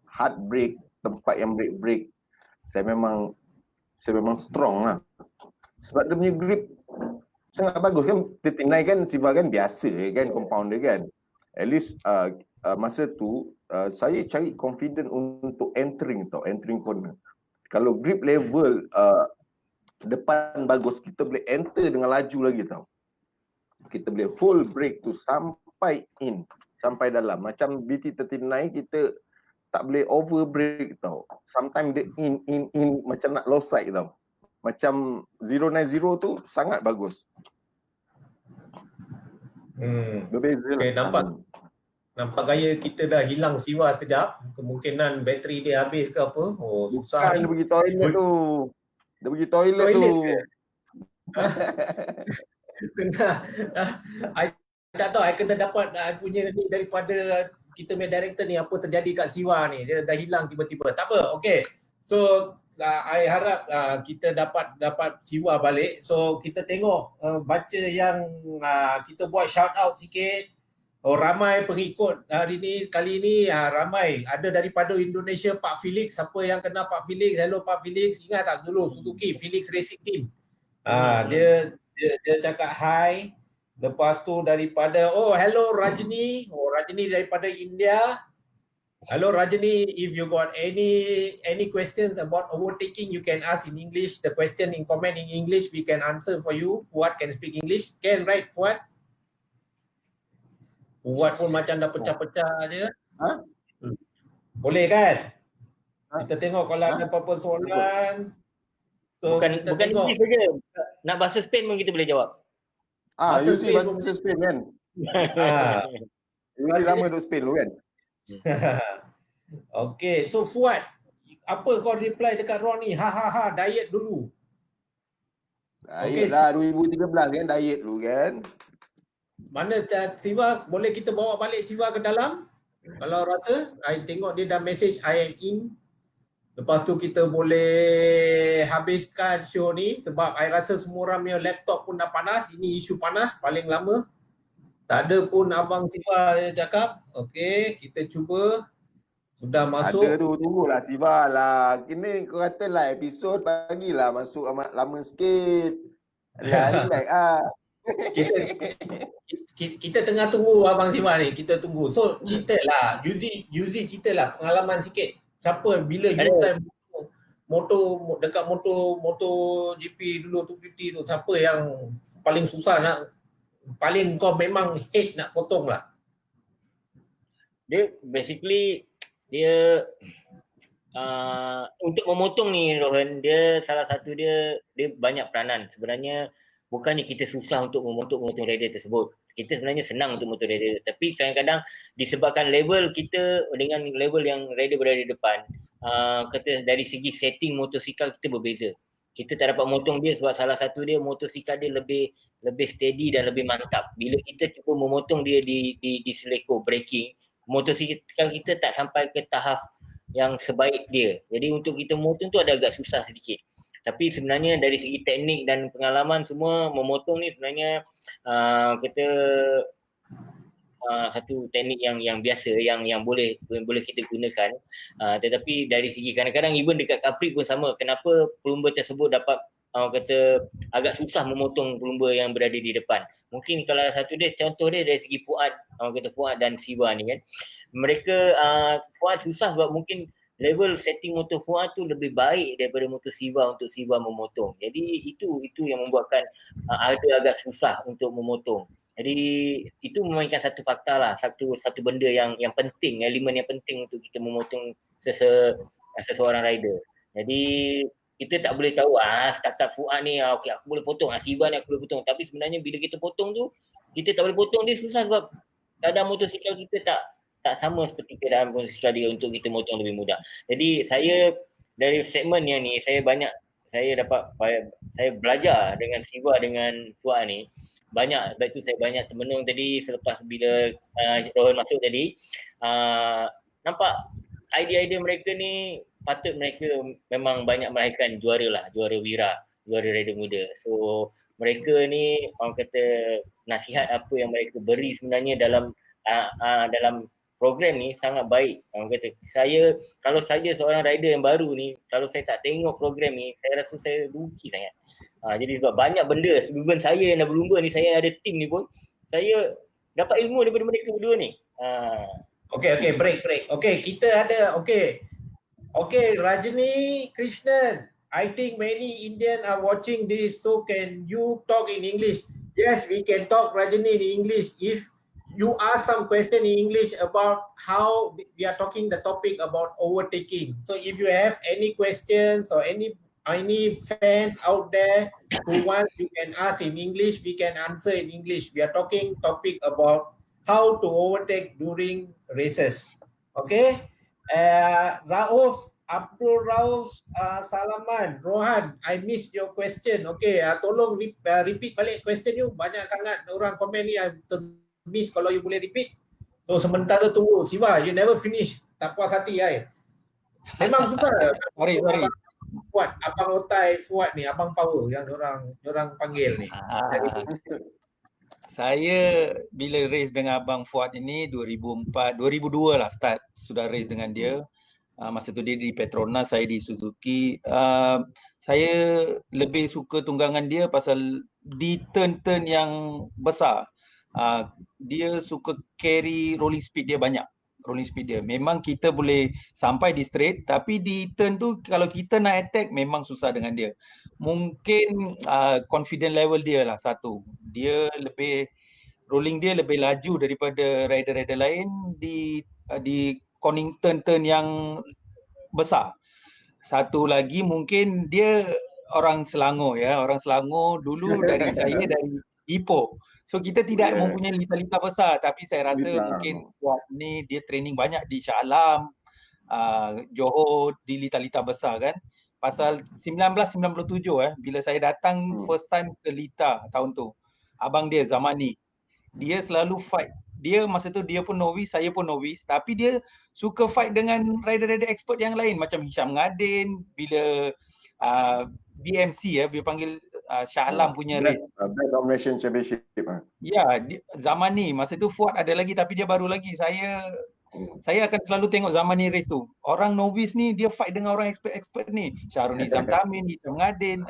hard brake, tempat yang brake saya memang strong lah. Sebab dia punya grip sangat bagus kan. 39 kan Siva kan biasa kan, compound dia kan. At least masa tu saya cari confident untuk entering corner. Kalau grip level depan bagus, kita boleh enter dengan laju lagi tau. Kita boleh hold brake tu sampai dalam. Macam BT39 kita tak boleh over brake tau. Sometimes dia in macam nak low side tau. Macam 090 tu sangat bagus. Berbeza Okay, lah. nampak gaya kita dah hilang Siva sekejap. Kemungkinan bateri dia habis ke apa. Oh, susah Bukan, ni. dia pergi toilet tu. Dia pergi toilet tu. Kena I tak tahu, I kena dapat punya ni daripada kita punya director ni, apa terjadi kat Siva ni, dia dah hilang tiba-tiba. Tak apa, okay. So I harap kita dapat Siva balik. So kita tengok baca yang kita buat shout out sikit. Oh, ramai pengikut hari ni, kali ni ramai. Ada daripada Indonesia, Pak Felix. Siapa yang kenal Pak Felix? Hello Pak Felix. Ingat tak dulu Suzuki Felix Racing Team? Dia cakap hi. Lepas tu daripada hello Rajni. Rajni daripada India. Hello Rajni, if you got any questions about overtaking, you can ask in English. The question in comment in English, we can answer for you. Fuad can speak English. Can, right Fuad? Fuad pun macam dah pecah-pecah je. Boleh kan? Kita tengok kalau ada apa-apa soalan. So, bukan English saja. Nak bahasa Spain pun kita boleh jawab. Bahasa Spain kan. Ini lama duduk Spain dulu kan. Okay, so Fuad, apa kau reply dekat Ron ni? Diet dulu. Diet lah, 2013 kan diet dulu kan. Mana Siva, boleh kita bawa balik Siva ke dalam? Kalau rasa, I tengok dia dah message I am in. Lepas tu kita boleh habiskan show ni sebab I rasa semua orang punya laptop pun dah panas. Ini isu panas paling lama. Tak ada pun Abang Siva cakap. Okey, kita cuba. Sudah masuk. Ada tu, tunggulah Siva lah. Kini kau kata lah episod bagilah masuk amat lama sikit. Relax kita tengah tunggu Abang Siva ni. Kita tunggu. So, cerita lah. Yuzi cerita lah pengalaman sikit. Siapa bila you time motor dekat motor GP dulu 250 tu, siapa yang paling susah paling kau memang hate nak potong lah? Dia basically untuk memotong ni Rohan, dia salah satu dia banyak peranan. Sebenarnya bukannya kita susah untuk memotong rider tersebut. Kita sebenarnya senang untuk motor rider, tapi kadang-kadang disebabkan level kita dengan level yang rider berada di depan, kata dari segi setting motosikal kita berbeza. Kita tak dapat motong dia sebab salah satu dia motosikal dia lebih steady dan lebih mantap. Bila kita cuba memotong dia di seleko braking, motosikal kita tak sampai ke tahap yang sebaik dia. Jadi untuk kita memotong tu ada agak susah sedikit. Tapi sebenarnya dari segi teknik dan pengalaman semua memotong ni sebenarnya kita satu teknik yang biasa yang boleh kita gunakan. Tetapi dari segi kadang-kadang even dekat Capri pun sama. Kenapa pelumba tersebut dapat kata agak susah memotong pelumba yang berada di depan. Mungkin kalau satu dia contoh dia dari segi Fuad dan Siva ni kan. Mereka Fuad susah sebab mungkin level setting motor Fuad tu lebih baik daripada motor Siva untuk Siva memotong. Jadi itu yang membuatkan ada agak susah untuk memotong. Jadi itu memainkan satu faktor lah, satu benda yang penting, elemen yang penting untuk kita memotong seseorang rider. Jadi kita tak boleh tahu setakat Fuad ni okey aku boleh potong, Siva ni aku boleh potong. Tapi sebenarnya bila kita potong tu kita tak boleh potong dia susah sebab kadang motosikal kita tak sama seperti keadaan motosikal dia untuk kita motong lebih mudah. Jadi saya dari segmen yang ni saya belajar dengan Siva dengan Fuad ni banyak. Sebab itu saya banyak termenung tadi selepas bila Rohan masuk tadi nampak idea-idea mereka ni patut mereka memang banyak melahirkan juara lah, juara wira, juara rider muda. So mereka ni orang kata nasihat apa yang mereka beri sebenarnya dalam dalam program ni sangat baik. Orang kata kalau saya seorang rider yang baru ni, kalau saya tak tengok program ni, saya rasa saya rugi sangat. Jadi sebab banyak benda, sebelum saya yang dah berlumba ni, saya ada tim ni pun, saya dapat ilmu daripada mereka berdua ni. Okay, break. Okay, kita ada, okay, Rajani Krishnan, I think many Indian are watching this, so can you talk in English? Yes, we can talk Rajani in English. If you ask some question in English about how we are talking the topic about overtaking. So if you have any questions or any fans out there who want, you can ask in English, we can answer in English. We are talking topic about how to overtake during races. Okay. Abdul Rauf Salaman, Rohan, I missed your question. Okay, tolong repeat balik question you. Banyak sangat orang komen ni, I miss, kalau you boleh repeat. So sementara tunggu, Siva, you never finish. Tak puas hati, memang suka. Sorry. Fuad, Abang Otai, Fuad ni, Abang Power yang orang panggil ni. Saya bila race dengan Abang Fuad ini 2002 lah start sudah race dengan dia. Masa tu dia di Petronas, saya di Suzuki. Saya lebih suka tunggangan dia pasal di turn-turn yang besar. Dia suka carry rolling speed dia banyak. Memang kita boleh sampai di straight, tapi di turn tu kalau kita nak attack memang susah dengan dia. Mungkin confident level dia lah satu. Dia rolling dia lebih laju daripada rider-rider lain di corning turn yang besar. Satu lagi mungkin dia orang Selangor ya. Orang Selangor dulu dari saya dari Ipoh. So kita tidak mempunyai lita-lita besar, tapi saya rasa mungkin Fuad ni dia training banyak di Shah Alam, Johor, di lita-lita besar kan. Pasal 1997 bila saya datang first time ke Lita tahun tu, abang dia Zamani, dia selalu fight. Dia masa tu dia pun novice, saya pun novice, tapi dia suka fight dengan rider-rider expert yang lain macam Hisham Ngadin bila BMC dia panggil Shah Alam punya race. Black Domination Championship. Ya, zaman ni masa tu Fuad ada lagi tapi dia baru lagi. Saya akan selalu tengok zaman ni race tu. Orang novice ni dia fight dengan orang expert ni. Syahrul Nizam Tamin, Hisham Ngadin.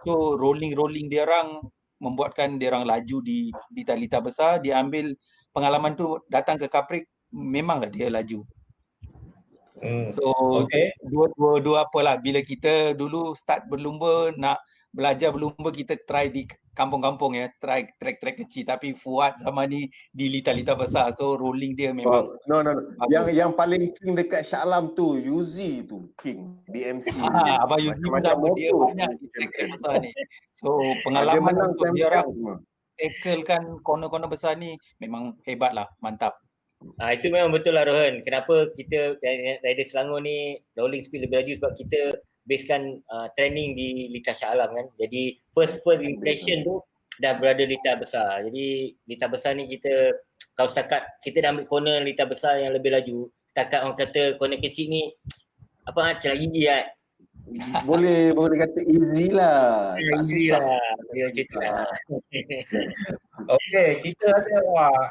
So rolling dia orang membuatkan dia orang laju di lita besar. Dia ambil pengalaman tu datang ke Caprik, memanglah dia laju. So dua apalah, bila kita dulu start berlumba, nak belajar berlumba, kita try di kampung-kampung ya, try track kecil, tapi Fuad sama ni di lita-lita besar, so rolling dia memang no. Yang paling king dekat Shah Alam tu Yuzi tu king BMC. Abang Yuzi pun sama, dia banyak di track besar ni. So pengalaman untuk dia orang tacklekan corner-corner besar ni memang hebat lah, mantap. Itu memang betul lah Rohan. Kenapa kita rider Selangor ni rolling speed lebih laju, sebab kita basekan training di Lita Shah Alam kan. Jadi first impression tu dah berada Lita besar. Jadi Lita besar ni kita, kalau setakat kita dah ambil corner Lita besar yang lebih laju, setakat orang kata corner kecil ni celah gigi kan. Boleh kata easy lah. Easy lah. Okay, kita ada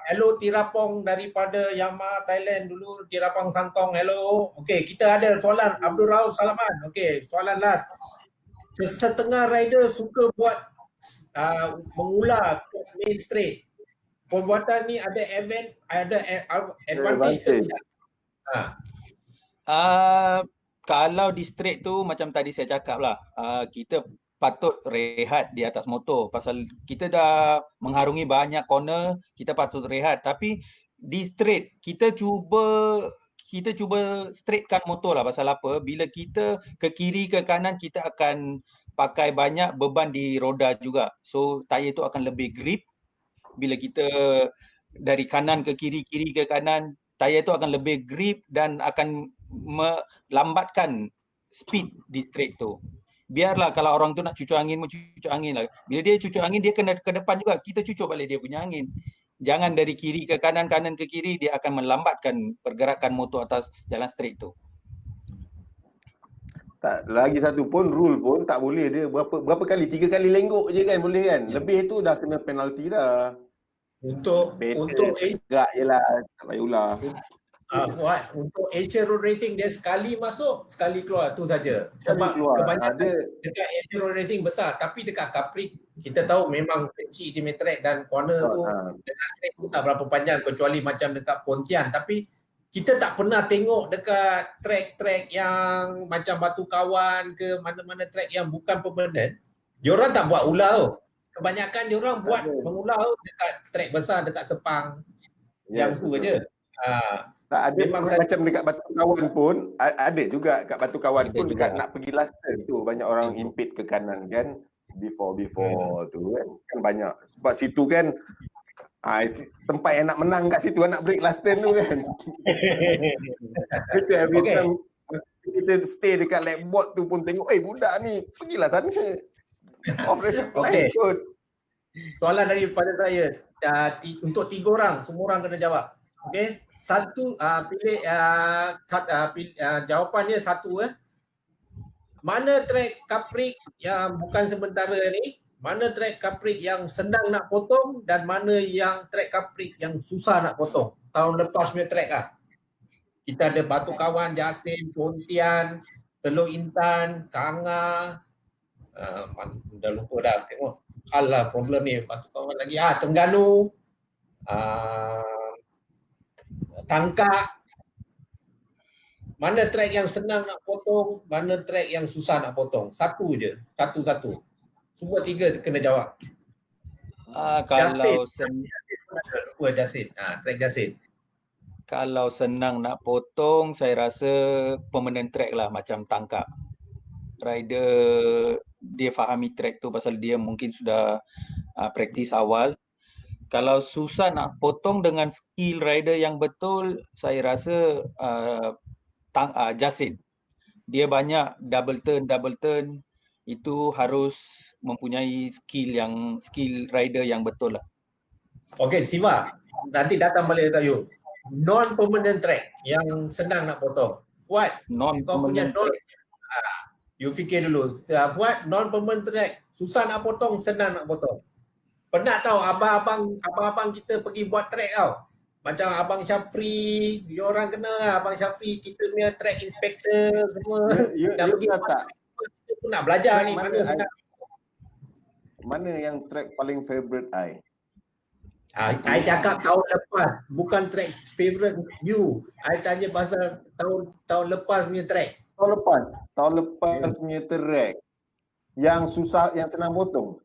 hello Tirapong daripada Yamaha Thailand dulu, Tirapong Santong, hello. Okay, kita ada soalan Abdul Rauf Salaman. Okay, soalan last. Setengah rider suka buat mengular main straight. Perbuatan ni ada advantage ke tidak? Kalau di straight tu macam tadi saya cakap lah, kita patut rehat di atas motor pasal kita dah mengharungi banyak corner, kita patut rehat. Tapi di straight kita cuba straightkan motor lah. Pasal apa? Bila kita ke kiri ke kanan, kita akan pakai banyak beban di roda juga. So tayar tu akan lebih grip. Bila kita dari kanan ke kiri, kiri ke kanan, tayar tu akan lebih grip dan akan melambatkan speed di straight tu. Biarlah kalau orang tu nak cucuk angin lah. Bila dia cucuk angin, dia kena ke depan juga. Kita cucuk balik dia punya angin. Jangan dari kiri ke kanan, kanan ke kiri, dia akan melambatkan pergerakan motor atas jalan straight tu. Tak, lagi satu pun rule pun tak boleh dia berapa kali, 3 kali lenggok je kan boleh kan. Lebih tu dah kena penalti dah. Untuk Better tegak je lah, tak payah ulah. Fuad, untuk Asian Road Racing dia sekali masuk, sekali keluar tu saja. Sekali Sebab keluar. kebanyakan dekat Asian Road Racing besar, tapi dekat Capri kita tahu memang kecil dia punya track dan corner tu dengan straight tu tak berapa panjang kecuali macam dekat Pontian, tapi kita tak pernah tengok dekat track-track yang macam Batu Kawan ke mana-mana track yang bukan permanent, diorang tak buat ular tu. Kebanyakan diorang buat mengular tu dekat track besar dekat Sepang. Yang tu je. Tak ada memang macam dekat Batu Kawan pun ada juga kat Batu Kawan pun dekat nak pergi last turn tu banyak orang impede ke kanan kan before tu kan banyak sebab situ kan tempat yang nak menang kat situ nak break last turn tu kan. Kita every time kita stay dekat lap board tu pun tengok budak ni pergilah sana. Off race line kot. Soalan daripada saya untuk 3 orang, semua orang kena jawab. Okey, satu pilih jawapannya satu Mana track Capri yang bukan sementara ni? Mana track Capri yang senang nak potong dan mana yang track Capri yang susah nak potong? Tahun lepas punya track Kita ada Batu Kawan, Jasin, Pontian, Teluk Intan, Kanga. Dah lupa dah tengok. Alah problem ni Batu Kawan lagi. Terengganu. Tangkak. Mana track yang senang nak potong, mana track yang susah nak potong. Satu je, satu-satu. Semua 3 kena jawab. Kalau Jasin. Track Jasin. Kalau senang nak potong, saya rasa permanent track lah macam Tangkak. Rider dia fahami track tu pasal dia mungkin sudah praktis awal. Kalau susah nak potong dengan skill rider yang betul, saya rasa Jasin. Dia banyak double turn, itu harus mempunyai skill rider yang betul lah. Okey, Siva, nanti datang balik kat you. Non-permanent track yang senang nak potong. Fuad, kau punya you fikir dulu. Fuad, non-permanent track, susah nak potong, senang nak potong. Pernah tahu abang-abang kita pergi buat track tau. Macam Abang Syafri, dia orang kenal Abang Syafri, kita punya track inspector semua. Dah pergi tak? Kita pun nak belajar track ni mana senang. Mana yang track paling favorite I? I cakap tahun lepas, bukan track favorite you. I tanya pasal tahun lepas punya track. Tahun lepas punya track yang susah, yang senang potong.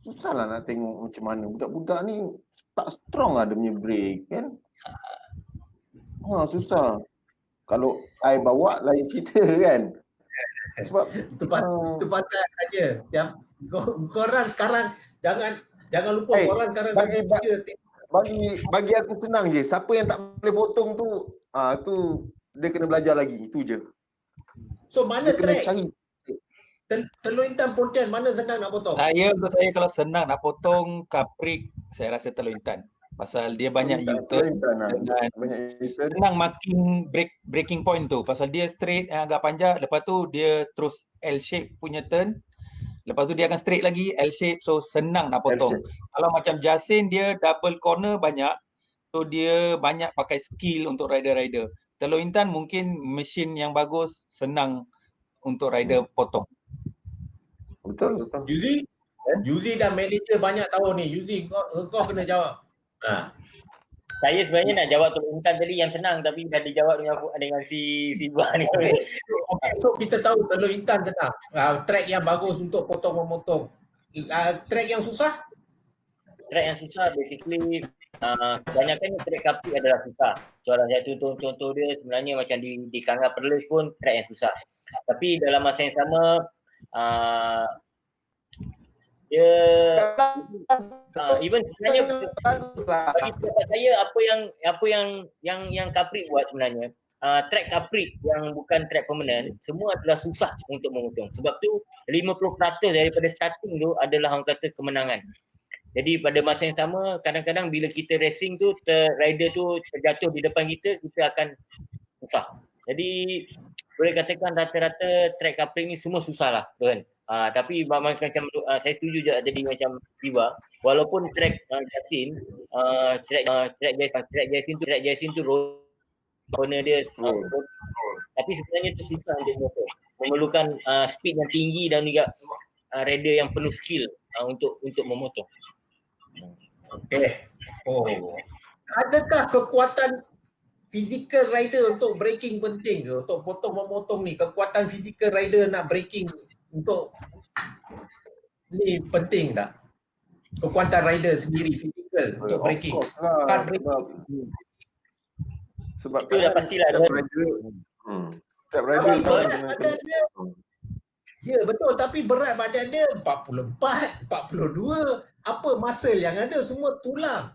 Susahlah nak tengok macam mana budak-budak ni tak strong ada punya break kan. Susah. Kalau I bawa lain cerita kan. Sebab itu pasal aja. Korang sekarang jangan lupa korang sekarang bagi aku senang je. Siapa yang tak boleh potong tu tu dia kena belajar lagi. Itu je. So mana dia track? Kena cari. Teluk Intan, Pontian, mana senang nak potong? Untuk saya kalau senang nak potong Capri, saya rasa Teluk Intan. Pasal dia banyak U-turn dan senang marking breaking point tu. Pasal dia straight yang agak panjang, lepas tu dia terus L-shape punya turn. Lepas tu dia akan straight lagi L-shape, so senang nak potong. Kalau macam Jasin, dia double corner banyak. So dia banyak pakai skill untuk rider-rider. Teluk Intan mungkin mesin yang bagus, senang untuk rider potong. Betul. Yuzi dah manager banyak tahun ni. Yuzi, kau kena jawab. Saya sebenarnya nak jawab Teluk Intan tadi yang senang, tapi dah dijawab dengan si Siva ni. So kita tahu Teluk Intan senang. Track yang bagus untuk potong-memotong. Track yang susah? Track yang susah basically kebanyakan track Capri adalah susah. Contoh dia sebenarnya macam di Kanga Perlis pun track yang susah. Tapi dalam masa yang sama dia even sebenarnya bagi pendapat saya apa yang Capri buat sebenarnya track Capri yang bukan track permanent semua adalah susah untuk memotong. Sebab tu 50% daripada starting tu adalah orang kata kemenangan. Jadi pada masa yang sama, kadang-kadang bila kita racing tu, rider tu terjatuh di depan kita, kita akan susah. Jadi boleh katakan rata-rata track coupling ni semua susah lah, kan. Tapi macam saya setuju je tadi macam Siva, walaupun track Jasin, track Jasin tu corner dia tapi sebenarnya tu susah untuk motor. Memerlukan speed yang tinggi dan juga rider yang penuh skill untuk memotor. Okey. Oh. Adakah kekuatan fizikal rider untuk braking penting ke? Untuk potong-memotong ni, kekuatan fizikal rider nak braking untuk ni penting tak? Kekuatan rider sendiri fizikal untuk Of braking. course lah, Kan braking. sebab Itu dah pastilah. setiap rider setiap rider Tapi tahu berat dengan badan dia. Ya betul, tapi berat badan dia 44, 42. Apa muscle yang ada? Semua tulang.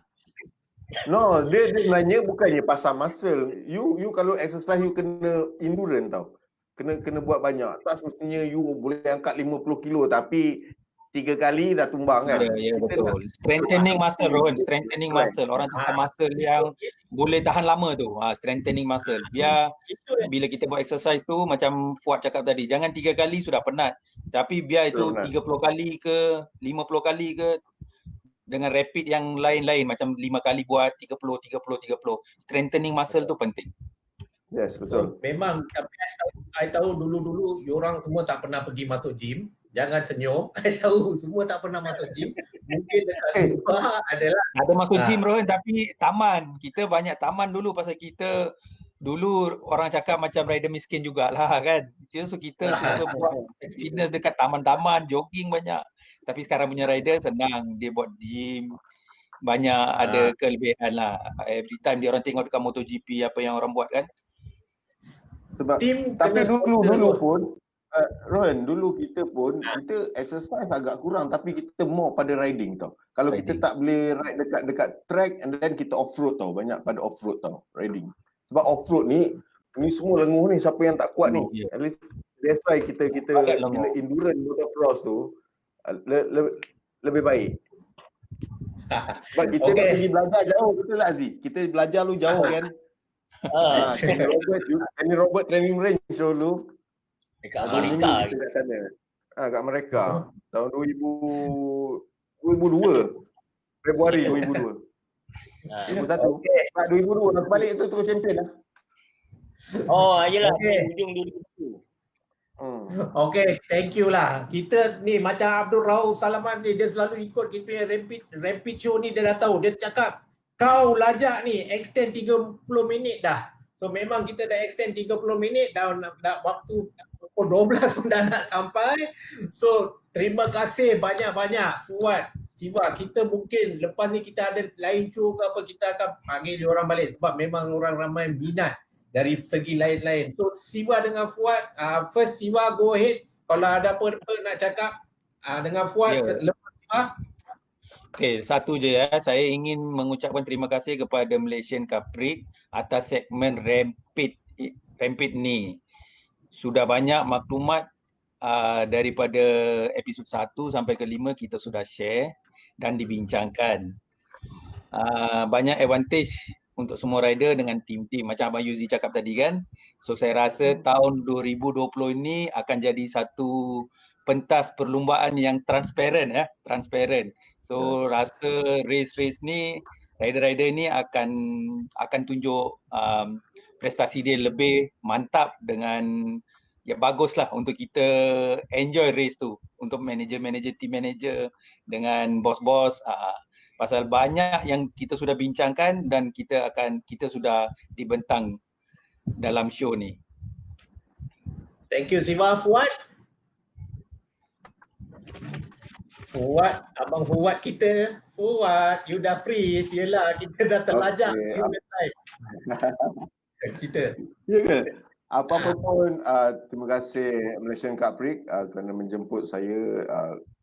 No, dia sebenarnya bukannya pasal muscle. You kalau exercise you kena endurance tau. Kena buat banyak. Tak semestinya you boleh angkat 50 kilo tapi 3 kali dah tumbang kan. Ya, betul. Strengthening muscle, Rohan. Strengthening muscle. Orang cakap muscle yang boleh tahan lama tu. Strengthening muscle. Biar bila kita buat exercise tu, macam Fuad cakap tadi, jangan 3 kali sudah penat. Tapi biar itu 30 kali ke, 50 kali ke, dengan rapid yang lain-lain. Macam 5 kali buat, 30. Strengthening muscle tu penting. Yes, betul. So, memang tapi I tahu dulu-dulu orang semua tak pernah pergi masuk gym. Jangan senyum. I tahu semua tak pernah masuk gym. Mungkin dekat luar adalah ada masuk gym, Rohan, tapi taman. Kita banyak taman dulu pasal kita dulu orang cakap macam rider miskin jugalah kan. So kita suka buat fitness dekat taman-taman, jogging banyak. Tapi sekarang punya rider senang, dia buat gym. Banyak ada kelebihan lah. Every time dia orang tengok dekat MotoGP apa yang orang buat kan. Sebab tapi dulu pun Rohan, dulu kita exercise agak kurang tapi kita more pada riding tau. Kalau kita tak boleh ride dekat track and then kita off-road tau. Banyak pada off-road tau, riding. Sebab off-road ni semua lenguh ni, siapa yang tak kuat ni. At least that's why kita bila endurance motocross tu lebih baik. Sebab kita nak pergi belajar jauh, betul tak Aziz? Kita belajar lu jauh kan. Kenny Robert training range dulu. Dekat Amerika. Kita kat sana. Kat Amerika. Tahun 2002. Februari 2002. 2001. 2002 nak balik tu terus champion lah. Oh, ayolah. Hujung 2002. Okay, thank you lah. Kita ni macam Abdul Rauf Salaman ni, dia selalu ikut kita punya rapid show ni, dia dah tahu. Dia cakap, kau lajak ni extend 30 minit dah. So memang kita dah extend 30 minit dah waktu pukul 12 pun dah nak sampai. So terima kasih banyak-banyak Fuad, Siva. Kita mungkin lepas ni kita ada lain show ke apa, kita akan panggil dia orang balik sebab memang orang ramai minat dari segi lain-lain. So Siva dengan Fuad, first Siva go ahead. Kalau ada apa-apa nak cakap dengan Fuad, lepas Siva. Okay, satu je ya. Saya ingin mengucapkan terima kasih kepada Malaysian Caprik atas segmen Rampage ni. Sudah banyak maklumat daripada episod 1 sampai ke 5 kita sudah share dan dibincangkan. Banyak advantage untuk semua rider dengan tim-tim macam Abang Yuzi cakap tadi kan. So saya rasa tahun 2020 ini akan jadi satu pentas perlumbaan yang transparent ya, transparent. So rasa race ni rider-rider ni akan tunjuk prestasi dia lebih mantap dengan ya baguslah untuk kita enjoy race tu, untuk manager-manager, team manager dengan bos-bos. Pasal banyak yang kita sudah bincangkan dan kita sudah dibentang dalam show ni. Thank you Siva. Fuad, Abang Fuad kita. Fuad, you dah free. Yelah, kita dah terlajak. Kita. Ya ke? Apa-apa pun, terima kasih Malaysian Caprik kerana menjemput saya.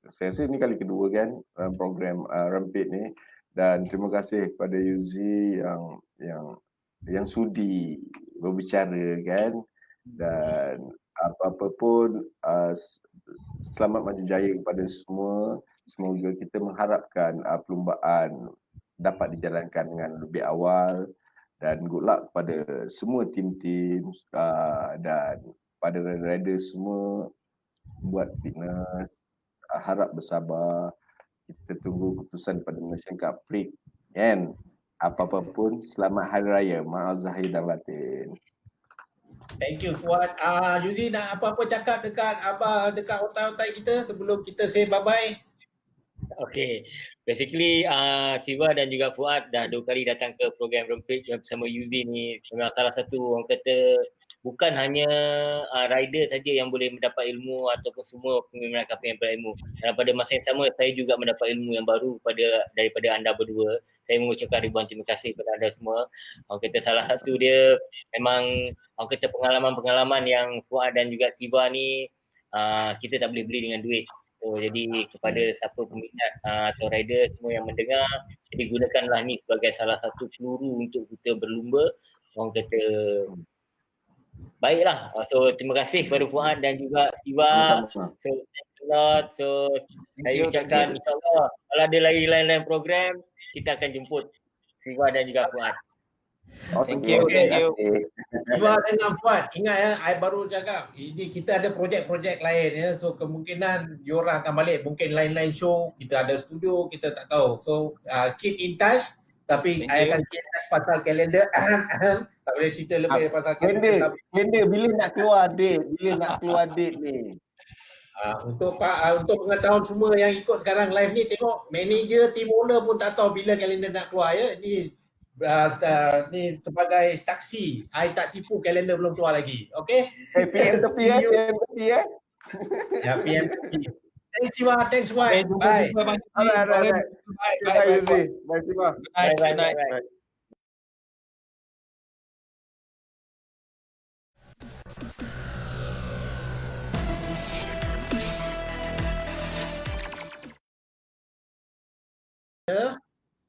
Saya rasa ni kali kedua kan program Rampage ni, dan terima kasih kepada Yuzi yang sudi berbicara kan, dan apa-apa pun selamat maju jaya kepada semua. semoga kita mengharapkan perlumbaan dapat dijalankan dengan lebih awal, dan good luck kepada semua tim-tim dan pada rider semua buat fitness. Harap bersabar, kita tunggu keputusan pada Malaysian Cup Prix, kan? Apa-apa pun, selamat Hari Raya, maaf zahir dan batin. Thank you Fuad. Yuzi nak apa-apa cakap dekat otai-otai kita sebelum kita say bye-bye? Okay, basically Siva dan juga Fuad dah 2 kali datang ke program Rempit bersama Yuzi ni. Memang salah satu orang kata bukan hanya rider saja yang boleh mendapat ilmu ataupun semua penggemar kapal yang berilmu. Dan pada masa yang sama saya juga mendapat ilmu yang baru daripada anda berdua. Saya mengucapkan ribuan terima kasih kepada anda semua. Orang kata salah satu dia memang orang kata pengalaman-pengalaman yang Fuad dan juga Siva ni kita tak boleh beli dengan duit. So, jadi kepada siapa peminat atau rider semua yang mendengar, jadi gunakanlah ni sebagai salah satu peluru untuk kita berlumba. Orang kata baiklah. So terima kasih kepada Fuad dan juga Siva. So thanks a lot. So saya ucapkan insyaAllah kalau ada lagi lain-lain program, kita akan jemput Siva dan juga Fuad. Thank you. Siva dengan Fuad, ingat ya, I baru cakap, ini kita ada projek-projek lain ya. So kemungkinan diorang akan balik, mungkin lain-lain show, kita ada studio, kita tak tahu. So keep in touch. Tapi I akan keep in touch pasal kalender. Tak boleh cerita lebih pasal kalender. Kalender bila nak keluar date? Bila nak keluar date ni? Untuk pengetahuan semua yang ikut sekarang live ni, tengok manager, team owner pun tak tahu bila kalender nak keluar ya. Ni sebagai saksi, I tak tipu, kalender belum keluar lagi. Okay? PM tepi ya. Ya, PM tepi. Thanks Siva, thanks Fuad. Bye. Alright. Bye Yuzi. Bye Siva. Bye.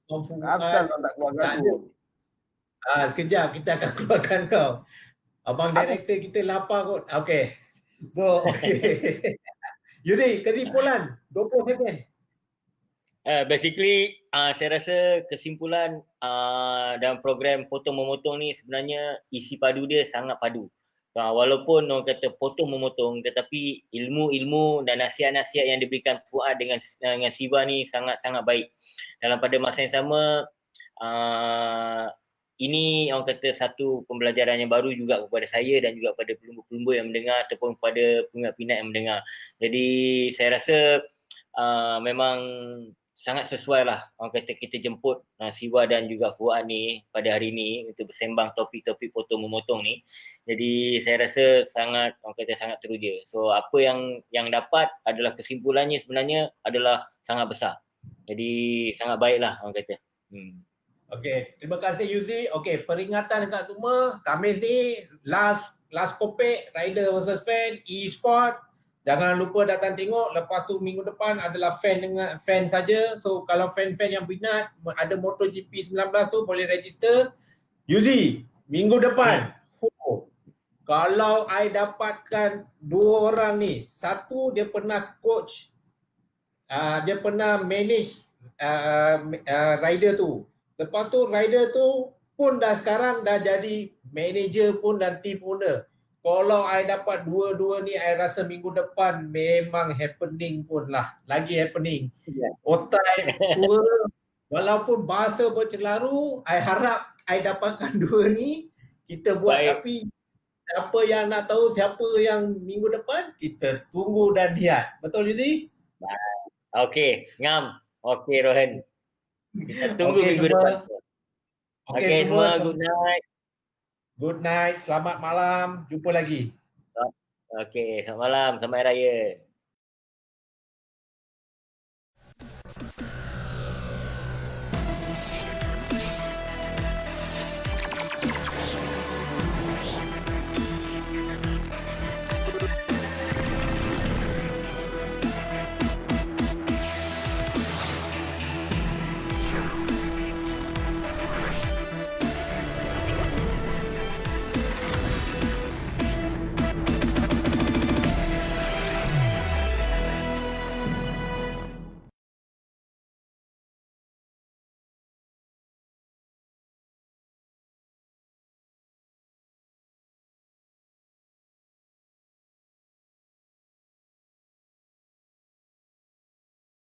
Afsal tak keluarkan tu. Sekejap kita akan keluarkan kau. Abang director kita lapar kot. Okay. So, okay. Yuzi, kesimpulan 20 second. Basically, saya rasa kesimpulan dalam program potong memotong ni sebenarnya isi padu dia sangat padu. Walaupun orang kata potong memotong, tetapi ilmu-ilmu dan nasihat-nasihat yang diberikan Fuad dengan Siva ni sangat-sangat baik. Dalam pada masa yang sama, ini orang kata satu pembelajaran yang baru juga kepada saya dan juga kepada pelumba-pelumba yang mendengar ataupun kepada peminat-peminat yang mendengar. Jadi saya rasa memang sangat sesuai lah orang kata kita jemput Siva dan juga Fuad ni pada hari ni untuk bersembang topik-topik potong memotong ni. Jadi saya rasa sangat orang kata sangat teruja. So apa yang dapat adalah kesimpulannya sebenarnya adalah sangat besar. Jadi sangat baiklah orang kata. Okay, terima kasih Yuzi. Okay, peringatan dekat semua, Khamis ni last kopek, rider versus fan, e-sport. Jangan lupa datang tengok. Lepas tu minggu depan adalah fan saja. So kalau fan-fan yang minat ada MotoGP 19 tu boleh register. Yuzi, minggu depan kalau I dapatkan 2 orang ni, satu dia pernah coach, dia pernah manage rider tu. Lepas tu rider tu pun sekarang dah jadi manager pun dan team owner. Kalau I dapat dua-dua ni, I rasa minggu depan memang happening pun lah. Lagi happening. Otai tua, walaupun bahasa bercelaru, I harap I dapatkan 2 ni. Kita buat. Baik. Tapi siapa yang nak tahu siapa yang minggu depan, kita tunggu dan lihat. Betul Yuzi? Okey, ngam. Okey Rohan. Kita tunggu minggu depan. Okey semua, good night. Good night, selamat malam. Jumpa lagi. Okey, selamat malam, selamat Hari Raya.